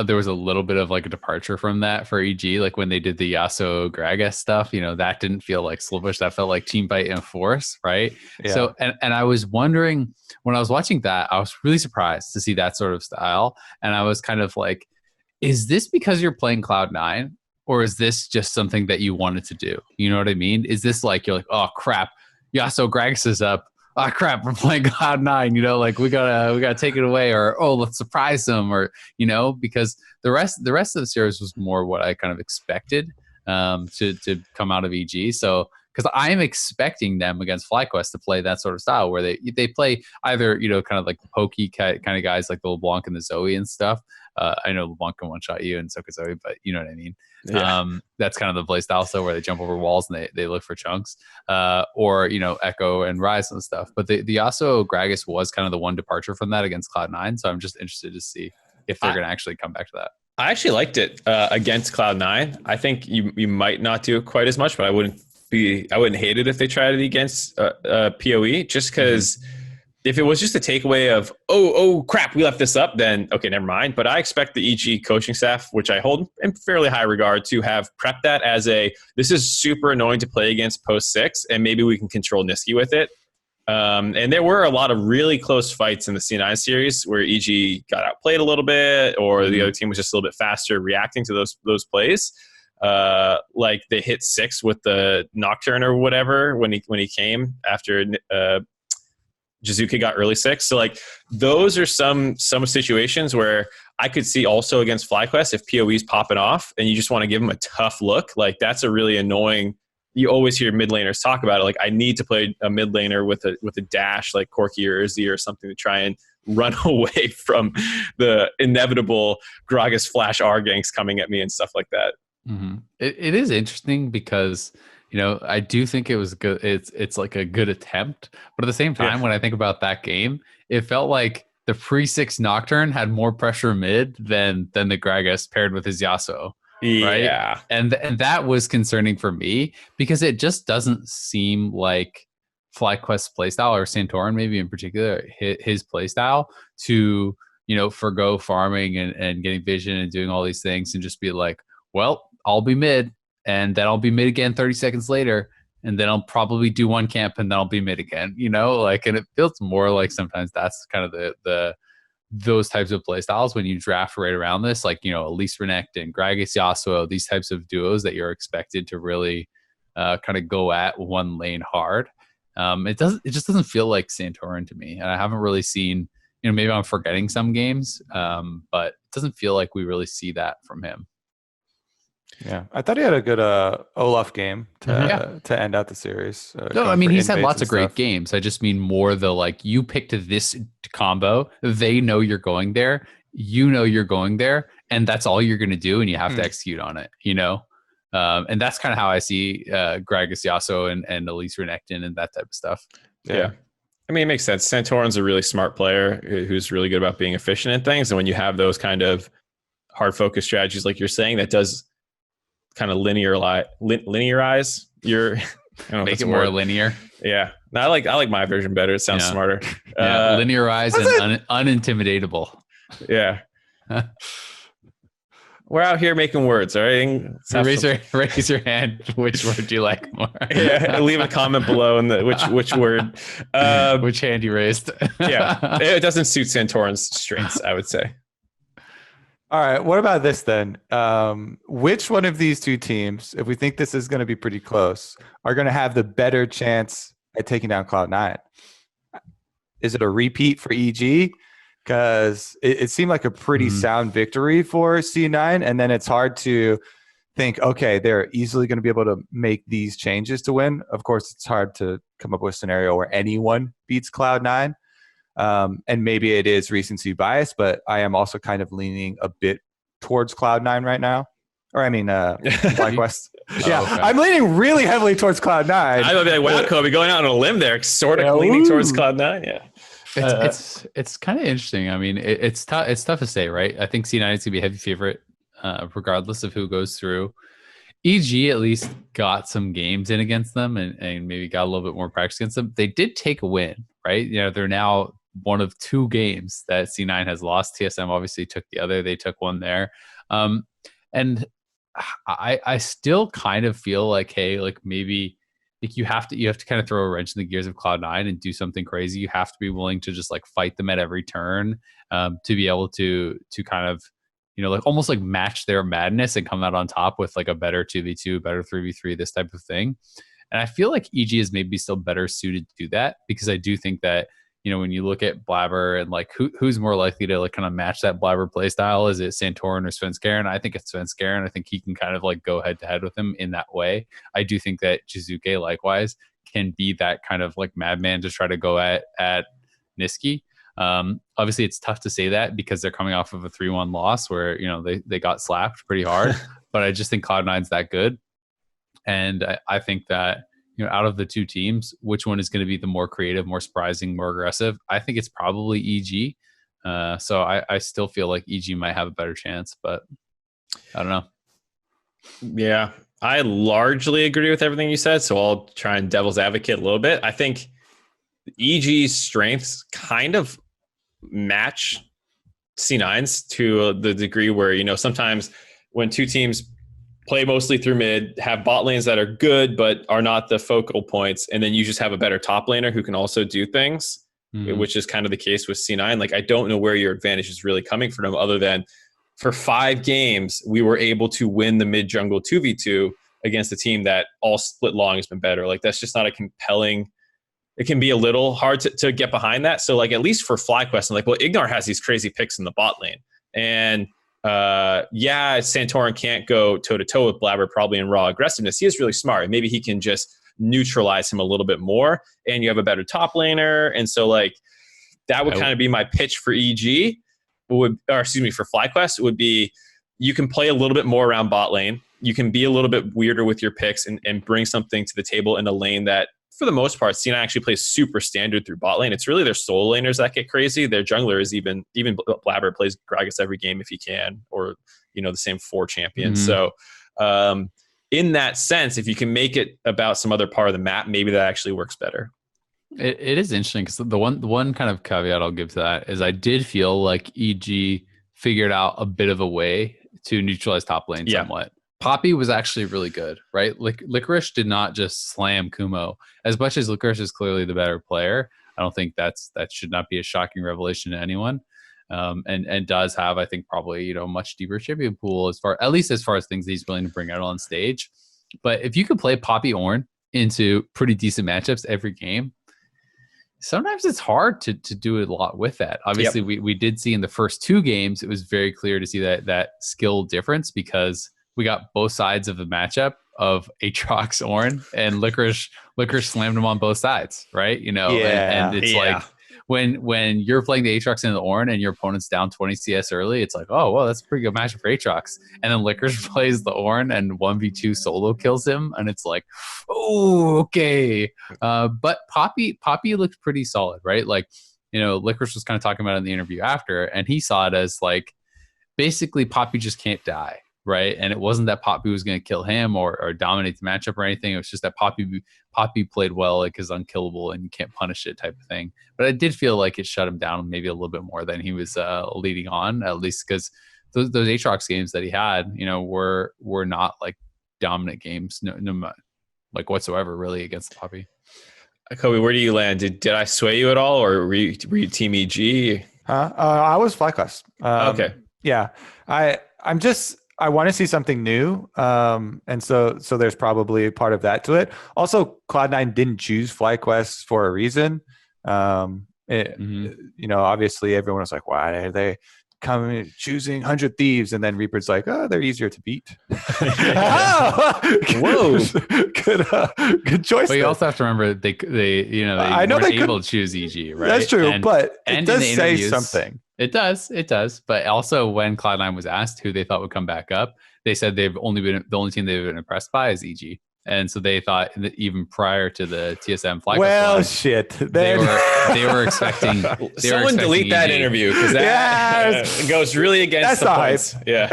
there was a little bit of like a departure from that for EG. Like when they did the Yasuo Gragas stuff, you know, that didn't feel like slow push. That felt like team fight and force, right? Yeah. So, and I was wondering, when I was watching that, I was really surprised to see that sort of style. And I was kind of like, is this because you're playing Cloud9? Or is this just something that you wanted to do? You know what I mean? Is this like, you're like, oh crap, Yasuo Gragas is up. Oh crap, we're playing Cloud9. You know, like we gotta take it away, or let's surprise them, or you know, because the rest of the series was more what I kind of expected to come out of EG. So because I am expecting them against FlyQuest to play that sort of style where they play either, you know, kind of like the pokey kind of guys like the LeBlanc and the Zoe and stuff. I know LeBlanc can one-shot you and so can Zoe, but you know what I mean? Yeah. That's kind of the play style, so where they jump over walls and they look for chunks. Or, you know, Echo and Rise and stuff. But the Yasuo Gragas was kind of the one departure from that against Cloud9, so I'm just interested to see if they're going to actually come back to that. I actually liked it against Cloud9. I think you might not do it quite as much, but I wouldn't hate it if they tried it against PoE, just because if it was just a takeaway of, oh crap, we left this up, then okay, never mind. But I expect the EG coaching staff, which I hold in fairly high regard, to have prepped that as this is super annoying to play against post 6, and maybe we can control Niski with it. And there were a lot of really close fights in the C9 series where EG got outplayed a little bit, or the other team was just a little bit faster reacting to those plays. Like they hit 6 with the Nocturne or whatever when he came after Jizuke got early 6. So like those are some situations where I could see also against FlyQuest if PoE's popping off and you just want to give them a tough look. Like that's a really annoying. You always hear mid laners talk about it. Like I need to play a mid laner with a dash like Corki or Izzy or something to try and run away from the inevitable Gragas flash R ganks coming at me and stuff like that. Mm-hmm. It is interesting because, you know, I do think it was good. It's like a good attempt, but at the same time, when I think about that game, it felt like the pre-6 Nocturne had more pressure mid than the Gragas paired with his Yasuo, right? Yeah. And that was concerning for me because it just doesn't seem like FlyQuest's playstyle, or Santorin maybe in particular, his playstyle to, forgo farming and getting vision and doing all these things and just be like, well, I'll be mid and then I'll be mid again 30 seconds later. And then I'll probably do one camp and then I'll be mid again, and it feels more like sometimes that's kind of those types of play styles when you draft right around this, like, Elise Renekton, Gragas Yasuo, these types of duos that you're expected to really kind of go at one lane hard. It just doesn't feel like Santorin to me. And I haven't really seen, maybe I'm forgetting some games, but it doesn't feel like we really see that from him. Yeah, I thought he had a good Olaf game to end out the series. No, I mean, he's had lots of great games. I just mean more the, like, you picked this combo. They know you're going there. You know you're going there. And that's all you're going to do. And you have to execute on it, And that's kind of how I see Gragas Yasuo and Elise Renekton and that type of stuff. Yeah. I mean, it makes sense. Santorin's a really smart player who's really good about being efficient in things. And when you have those kind of hard focus strategies, like you're saying, that does kind of linearize your make it more linear. Yeah. No, I like my version better. It sounds smarter. Linearize and unintimidatable. Yeah. We're out here making words, all right? Raise your hand. Which word do you like more? Yeah, leave a comment below in which word. Which hand you raised. Yeah, it doesn't suit Santorin's strengths, I would say. All right, what about this then? Which one of these two teams, if we think this is going to be pretty close, are going to have the better chance at taking down Cloud9? Is it a repeat for EG? Because it seemed like a pretty sound victory for C9, and then it's hard to think, okay, they're easily going to be able to make these changes to win. Of course, it's hard to come up with a scenario where anyone beats Cloud9. And maybe it is recency bias, but I am also kind of leaning a bit towards Cloud9 right now. Or I mean, FlyQuest. Yeah, okay. I'm leaning really heavily towards Cloud9. I would be like, wow, Kobe, going out on a limb there, sort of leaning towards Cloud9. Yeah. It's kind of interesting. I mean, it's tough to say, right? I think C9 is gonna be a heavy favorite, regardless of who goes through. EG at least got some games in against them and maybe got a little bit more practice against them. They did take a win, right? They're now one of two games that C9 has lost. TSM obviously took the other. They took one there. And I still kind of feel like, hey, like maybe like you have to kind of throw a wrench in the gears of Cloud9 and do something crazy. You have to be willing to just like fight them at every turn, to be able to kind of, like almost like match their madness and come out on top with like a better 2v2, better 3v3, this type of thing. And I feel like EG is maybe still better suited to do that, because I do think that, when you look at Blabber and like who's more likely to like kind of match that Blabber play style, is it Santorin or Svenskeren? I think it's Svenskeren. I think he can kind of like go head to head with him in that way. I do think that Jizuke likewise can be that kind of like madman to try to go at Niski. Obviously it's tough to say that because they're coming off of a 3-1 loss where, they got slapped pretty hard, but I just think Cloud9's that good. And I think that, out of the two teams, which one is going to be the more creative, more surprising, more aggressive? I think it's probably EG. So I still feel like EG might have a better chance, but I don't know. Yeah, I largely agree with everything you said. So I'll try and devil's advocate a little bit. I think EG's strengths kind of match C9's to the degree where, sometimes when two teams play mostly through mid, have bot lanes that are good but are not the focal points, and then you just have a better top laner who can also do things, which is kind of the case with C9. Like, I don't know where your advantage is really coming from, other than for 5 games we were able to win the mid jungle 2v2 against a team that all split long has been better. Like, that's just not a compelling. It can be a little hard to get behind that. So like, at least for FlyQuest, I'm like, well, Ignar has these crazy picks in the bot lane, and Santorin can't go toe-to-toe with Blabber probably in raw aggressiveness. He is really smart. Maybe he can just neutralize him a little bit more, and you have a better top laner. And so like, that would kind of be my pitch for EG, for FlyQuest. It would be, you can play a little bit more around bot lane. You can be a little bit weirder with your picks and bring something to the table in a lane that for the most part, C9 actually plays super standard through bot lane. It's really their solo laners that get crazy. Their jungler is even Blabber plays Gragas every game if he can, or the same 4 champions. So in that sense, if you can make it about some other part of the map, maybe that actually works better. It is interesting because the one kind of caveat I'll give to that is I did feel like EG figured out a bit of a way to neutralize top lane somewhat. Poppy was actually really good, right? Licorice did not just slam Kumo. As much as Licorice is clearly the better player, I don't think that should not be a shocking revelation to anyone. And does have, I think, probably much deeper champion pool at least as far as things he's willing to bring out on stage. But if you could play Poppy Ornn into pretty decent matchups every game, sometimes it's hard to do a lot with that. Obviously, we did see in the first 2 games, it was very clear to see that skill difference because we got both sides of the matchup of Aatrox Ornn, and Licorice slammed him on both sides, right? And it's like when you're playing the Aatrox into the Ornn and your opponent's down 20 CS early, it's like, oh, well, that's a pretty good matchup for Aatrox. And then Licorice plays the Ornn and 1v2 solo kills him, and it's like, oh, okay. But Poppy looked pretty solid, right? Like, Licorice was kind of talking about it in the interview after, and he saw it as like, basically Poppy just can't die. Right. And it wasn't that Poppy was going to kill him or dominate the matchup or anything. It was just that Poppy played well, like is unkillable and you can't punish it type of thing. But I did feel like it shut him down maybe a little bit more than he was leading on, at least because those Aatrox games that he had, were not like dominant games, no like whatsoever really against Poppy. Kobe, where do you land? Did I sway you at all, or were you team EG? I was FlyQuest. Okay. Yeah. I want to see something new. And so there's probably part of that to it. Also, Cloud9 didn't choose FlyQuest for a reason. Obviously everyone was like, why are they choosing 100 Thieves? And then Reaper's like, oh, they're easier to beat. Whoa. Good choice. But you also have to remember they weren't able to choose EG, right? That's true, but it does say something. It does. But also when Cloud9 was asked who they thought would come back up, they said the only team they've been impressed by is EG. And so they thought that even prior to the TSM FlyQuest launch, shit. They were expecting. Someone delete that interview because that goes really against the points. Yeah.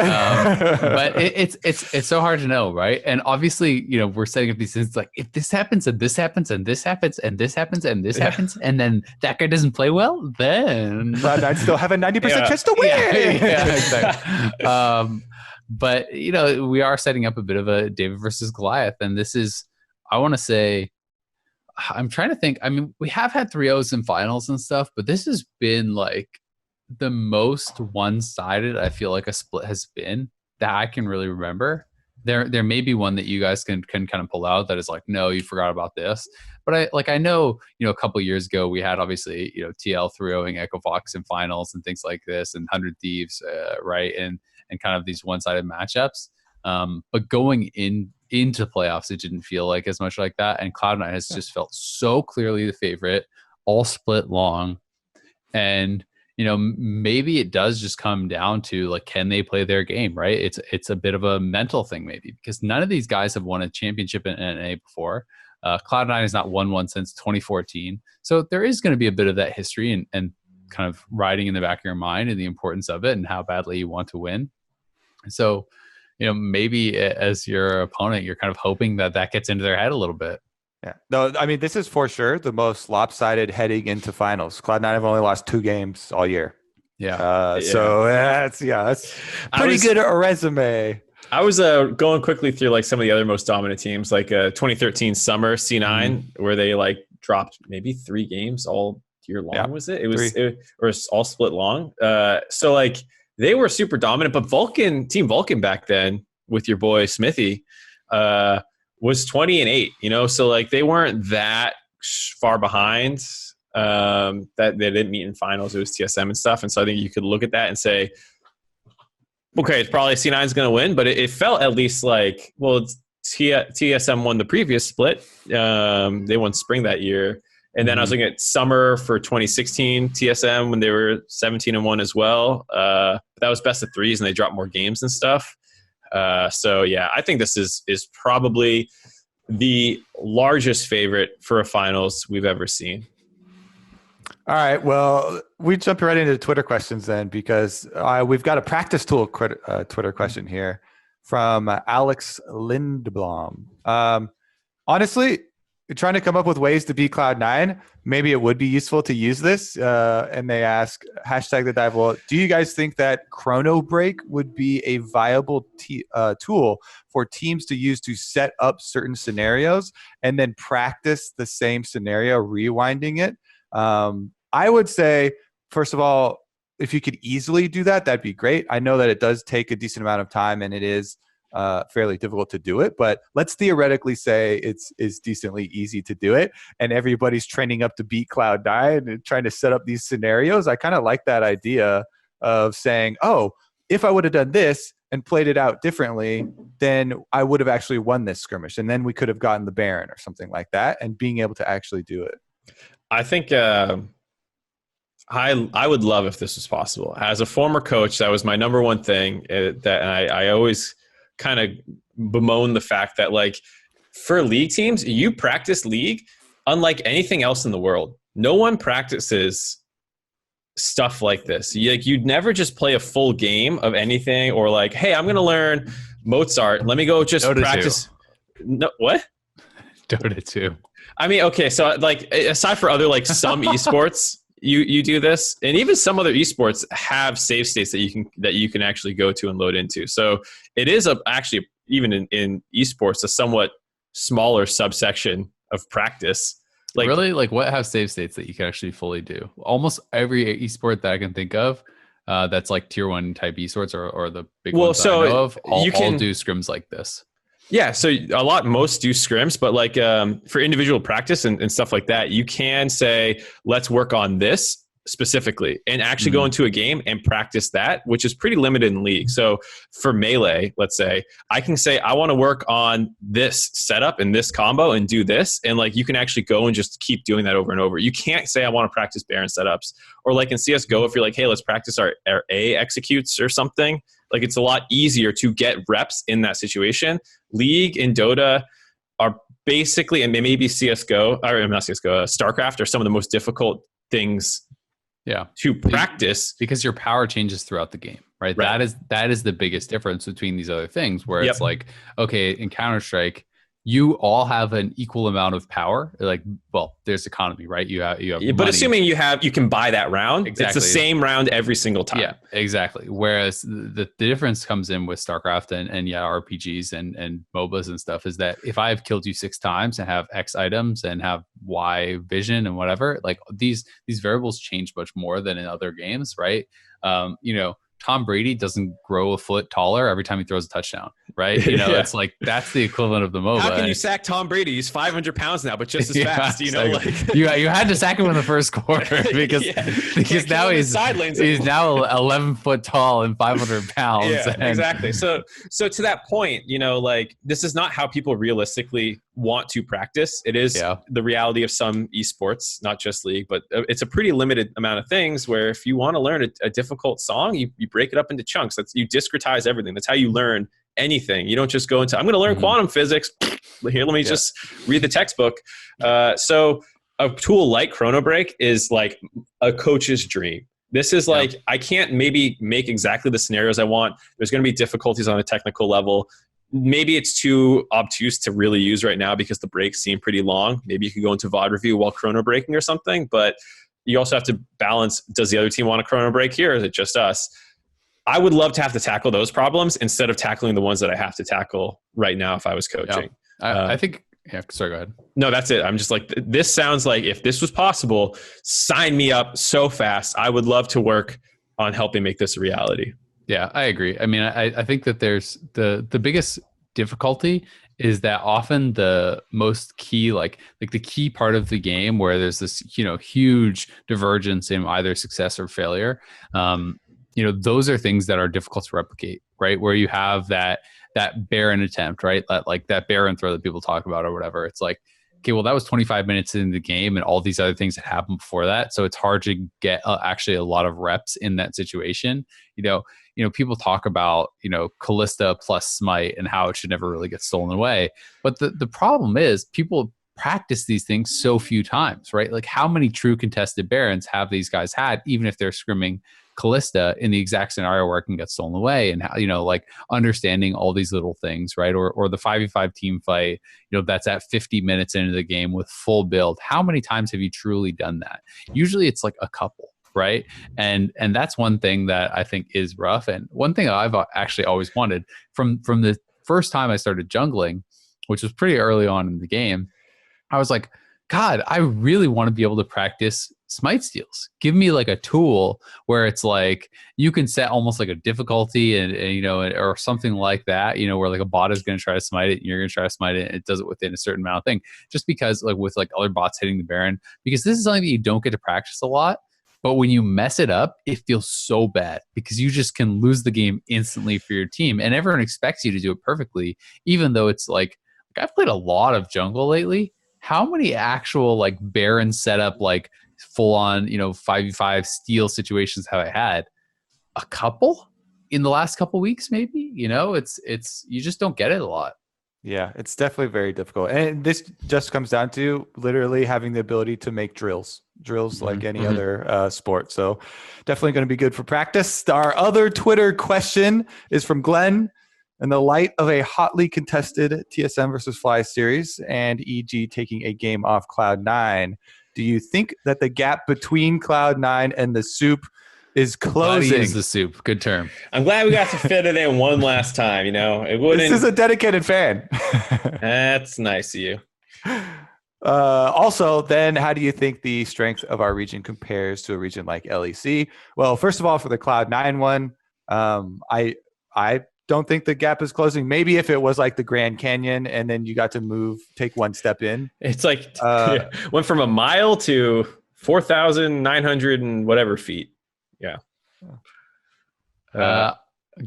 But it's so hard to know, right? And obviously, we're setting up these things like if this happens and this happens and this happens and this happens and this happens and then that guy doesn't play well, then I'd still have a 90% chance to win. Yeah, exactly. But, we are setting up a bit of a David versus Goliath. And this is, I want to say, I'm trying to think. I mean, we have had 3-0s in finals and stuff, but this has been like the most one-sided I feel like a split has been that I can really remember. There may be one that you guys can kind of pull out that is like, no, you forgot about this. But I know, a couple of years ago we had obviously, TL 3-0ing Echo Fox in finals and things like this and 100 Thieves, right? And kind of these one-sided matchups. But going into playoffs, it didn't feel like as much like that. And Cloud9 has just felt so clearly the favorite, all split long. And, maybe it does just come down to like, can they play their game, right? It's a bit of a mental thing maybe because none of these guys have won a championship in NA before. Cloud9 has not won one since 2014. So there is going to be a bit of that history and kind of riding in the back of your mind and the importance of it and how badly you want to win. So, maybe as your opponent, you're kind of hoping that gets into their head a little bit. Yeah. No, I mean, this is for sure the most lopsided heading into finals. Cloud9 have only lost 2 games all year. Yeah. So that's pretty good a resume. I was going quickly through like some of the other most dominant teams, like 2013 summer C9, where they like dropped maybe 3 games all year long. Yeah. Was it? It was all split long. So like they were super dominant, but Team Vulcan back then with your boy Smithy was 20-8. So like they weren't that far behind. That they didn't meet in finals. It was TSM and stuff, and so I think you could look at that and say, okay, it's probably C9's going to win, but it felt at least like, well, TSM won the previous split. They won spring that year. And then I was looking at summer for 2016 TSM when they were 17-1 as well. But that was best of 3s and they dropped more games and stuff. So yeah, I think this is probably the largest favorite for a finals we've ever seen? All right. Well, we jumped right into Twitter questions then, because we've got a practice tool Twitter question here from Alex Lindblom. Honestly, trying to come up with ways to beat Cloud9, maybe it would be useful to use this. And they ask, hashtag the dive wall, do you guys think that Chrono Break would be a viable tool for teams to use to set up certain scenarios and then practice the same scenario, rewinding it? I would say, first of all, if you could easily do that, that'd be great. I know that it does take a decent amount of time and it is fairly difficult to do it, but let's theoretically say it's decently easy to do it and everybody's training up to beat Cloud9 and trying to set up these scenarios. I kind of like that idea of saying, oh, if I would have done this and played it out differently, then I would have actually won this skirmish, and then we could have gotten the Baron or something like that, and being able to actually do it. I think I would love if this was possible. As a former coach, that was my number one thing. I always kind of bemoan the fact that, like, for league teams, you practice league unlike anything else in the world. No one practices stuff like this. You'd never just play a full game of anything, or like, hey, I'm going to learn Mozart. Let me go just Dota practice. 2. No, what? Dota 2. I mean, okay, so like aside for other like some esports, you do this, and even some other esports have save states that you can actually go to and load into. So it is actually even in esports a somewhat smaller subsection of practice. Like, really, like what have save states that you can actually fully do? Almost every esport that I can think of, that's like tier 1 type esports or the big ones that I know of, all do scrims like this. Yeah, so most do scrims, but like for individual practice and stuff like that, you can say, let's work on this specifically and actually go into a game and practice that, which is pretty limited in league. So for Melee, let's say, I can say, I want to work on this setup and this combo and do this. And like, you can actually go and just keep doing that over and over. You can't say, I want to practice Baron setups. Or like in CSGO, if you're like, hey, let's practice our A executes or something, like it's a lot easier to get reps in that situation. League and Dota are basically, and maybe CSGO, or not CSGO, StarCraft are some of the most difficult things to practice, because your power changes throughout the game, right? That is the biggest difference between these other things, where it's like, okay, in Counter-Strike, you all have an equal amount of power. Like, well, there's economy, right? You have but money. Assuming you can buy that round, exactly. It's the same round every single time. Yeah, exactly. Whereas the difference comes in with StarCraft and RPGs and MOBAs and stuff is that if I've killed you 6 times and have X items and have Y vision and whatever, like these variables change much more than in other games, right? Tom Brady doesn't grow a foot taller every time he throws a touchdown, right? It's like, that's the equivalent of the MOBA. How can you sack Tom Brady? He's 500 pounds now, but just as fast, like you had to sack him in the first quarter because now he's now 11 foot tall and 500 pounds. Yeah, exactly. So to that point, like, this is not how people realistically want to practice. It is the reality of some esports, not just league, but it's a pretty limited amount of things where if you want to learn a difficult song, you break it up into chunks. You discretize everything. That's how you learn anything. You don't just go into, I'm going to learn quantum physics. Here, let me just read the textbook. So a tool like Chrono Break is like a coach's dream. This is like, I can't maybe make exactly the scenarios I want. There's going to be difficulties on a technical level. Maybe it's too obtuse to really use right now because the breaks seem pretty long. Maybe you could go into VOD review while chrono breaking or something, but you also have to balance, does the other team want a chrono break here, or is it just us? I would love to have to tackle those problems instead of tackling the ones that I have to tackle right now if I was coaching. I think, sorry, go ahead. No, that's it. I'm just like, this sounds like if this was possible, sign me up so fast. I would love to work on helping make this a reality. Yeah, I agree. I mean, I think that there's the biggest difficulty is that often the most key, like the key part of the game where there's this, huge divergence in either success or failure. Those are things that are difficult to replicate, right? Where you have that Baron attempt, right? Like that Baron throw that people talk about or whatever. It's like, okay, well, that was 25 minutes in the game and all these other things that happened before that. So it's hard to get actually a lot of reps in that situation. People talk about, Callista plus Smite and how it should never really get stolen away. But the problem is people practice these things so few times, right? Like how many true contested Barons have these guys had, even if they're scrimming Callista in the exact scenario where it can get stolen away, and how, like understanding all these little things, right? Or the 5v5 team fight, that's at 50 minutes into the game with full build. How many times have you truly done that? Usually it's like a couple, right? And that's one thing that I think is rough. And one thing I've actually always wanted from the first time I started jungling, which was pretty early on in the game, I was like, God, I really want to be able to practice smite steals. Give me like a tool where it's like you can set almost like a difficulty and or something like that, where like a bot is going to try to smite it and you're going to try to smite it and it does it within a certain amount of thing. Just because like with like other bots hitting the Baron, because this is something that you don't get to practice a lot. But when you mess it up, it feels so bad because you just can lose the game instantly for your team. And everyone expects you to do it perfectly, even though it's like I've played a lot of jungle lately. How many actual like Baron setup, like full on, 5v5 steal situations have I had? A couple in the last couple weeks, maybe. It's you just don't get it a lot. Yeah, it's definitely very difficult. And this just comes down to literally having the ability to make drills like any other sport. So definitely going to be good for practice. Our other Twitter question is from Glenn. In the light of a hotly contested TSM versus Fly series and EG taking a game off Cloud9, do you think that the gap between Cloud9 and the soup is closing? Is the soup. Good term. I'm glad we got to fit it in one last time. It wouldn't. This is a dedicated fan. That's nice of you. Also, then, how do you think the strength of our region compares to a region like LEC? Well, first of all, for the Cloud9 one, I don't think the gap is closing. Maybe if it was like the Grand Canyon and then you got to take one step in. It's like went from a mile to 4,900 and whatever feet. Yeah. Go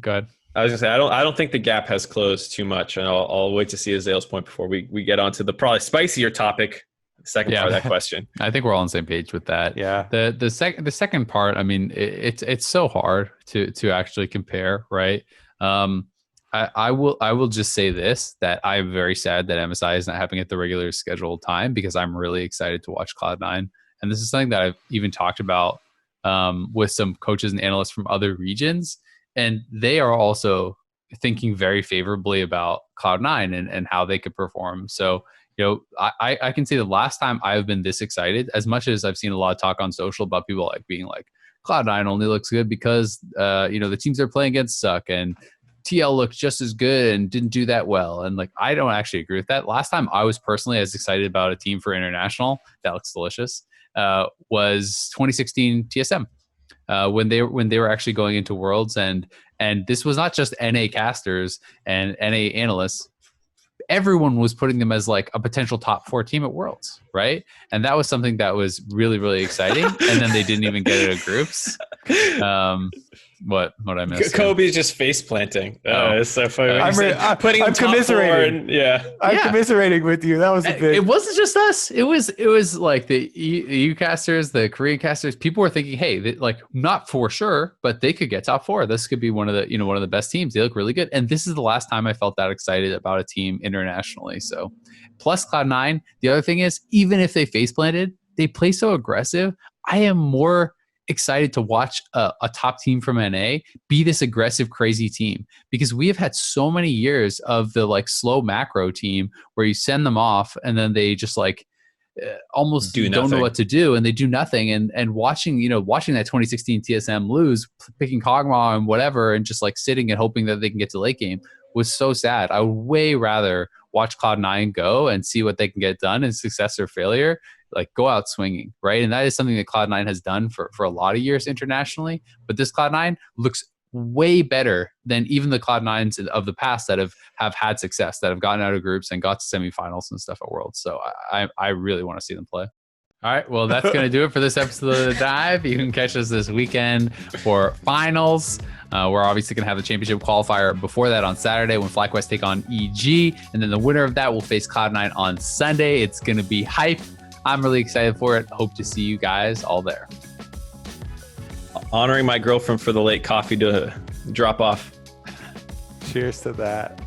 ahead. I was gonna say I don't think the gap has closed too much, and I'll wait to see Azael's point before we get onto the probably spicier topic. The second part of that question. I think we're all on the same page with that. Yeah. The second part. I mean, it's so hard to actually compare, right? I will just say this, that I'm very sad that MSI is not happening at the regular scheduled time, because I'm really excited to watch Cloud9. And this is something that I've even talked about with some coaches and analysts from other regions. And they are also thinking very favorably about Cloud9 and how they could perform. So, I can say the last time I've been this excited, as much as I've seen a lot of talk on social about people like being like, Cloud9 only looks good because, the teams they're playing against suck, and TL looked just as good and didn't do that well. And like, I don't actually agree with that. Last time I was personally as excited about a team for international that looks delicious was 2016 TSM when they were actually going into Worlds, and this was not just NA casters and NA analysts. Everyone was putting them as like a potential top 4 team at Worlds, right? And that was something that was really, really exciting. And then they didn't even get it at groups. What I missed? Kobe's just face planting. It's so funny. I'm commiserating. I'm commiserating with you. That was a big. It wasn't just us. It was like the EU casters, the Korean casters. People were thinking, hey, like not for sure, but they could get top 4. This could be one of the best teams. They look really good. And this is the last time I felt that excited about a team internationally. So, plus Cloud9. The other thing is, even if they face planted, they play so aggressive. I am more excited to watch a top team from NA be this aggressive, crazy team, because we have had so many years of the like slow macro team where you send them off and then they just like almost don't know what to do and they do nothing. And watching that 2016 TSM lose, picking Kog'Maw and whatever, and just like sitting and hoping that they can get to late game was so sad. I would way rather watch Cloud9 go and see what they can get done, and success or failure, like go out swinging, right? And that is something that Cloud9 has done for a lot of years internationally. But this Cloud9 looks way better than even the Cloud9s of the past that have had success, that have gotten out of groups and got to semifinals and stuff at Worlds. So I really want to see them play. All right. Well, that's going to do it for this episode of The Dive. You can catch us this weekend for finals. We're obviously going to have the championship qualifier before that on Saturday when FlyQuest take on EG. And then the winner of that will face Cloud9 on Sunday. It's going to be hype. I'm really excited for it. Hope to see you guys all there. Honoring my girlfriend for the late coffee to drop off. Cheers to that.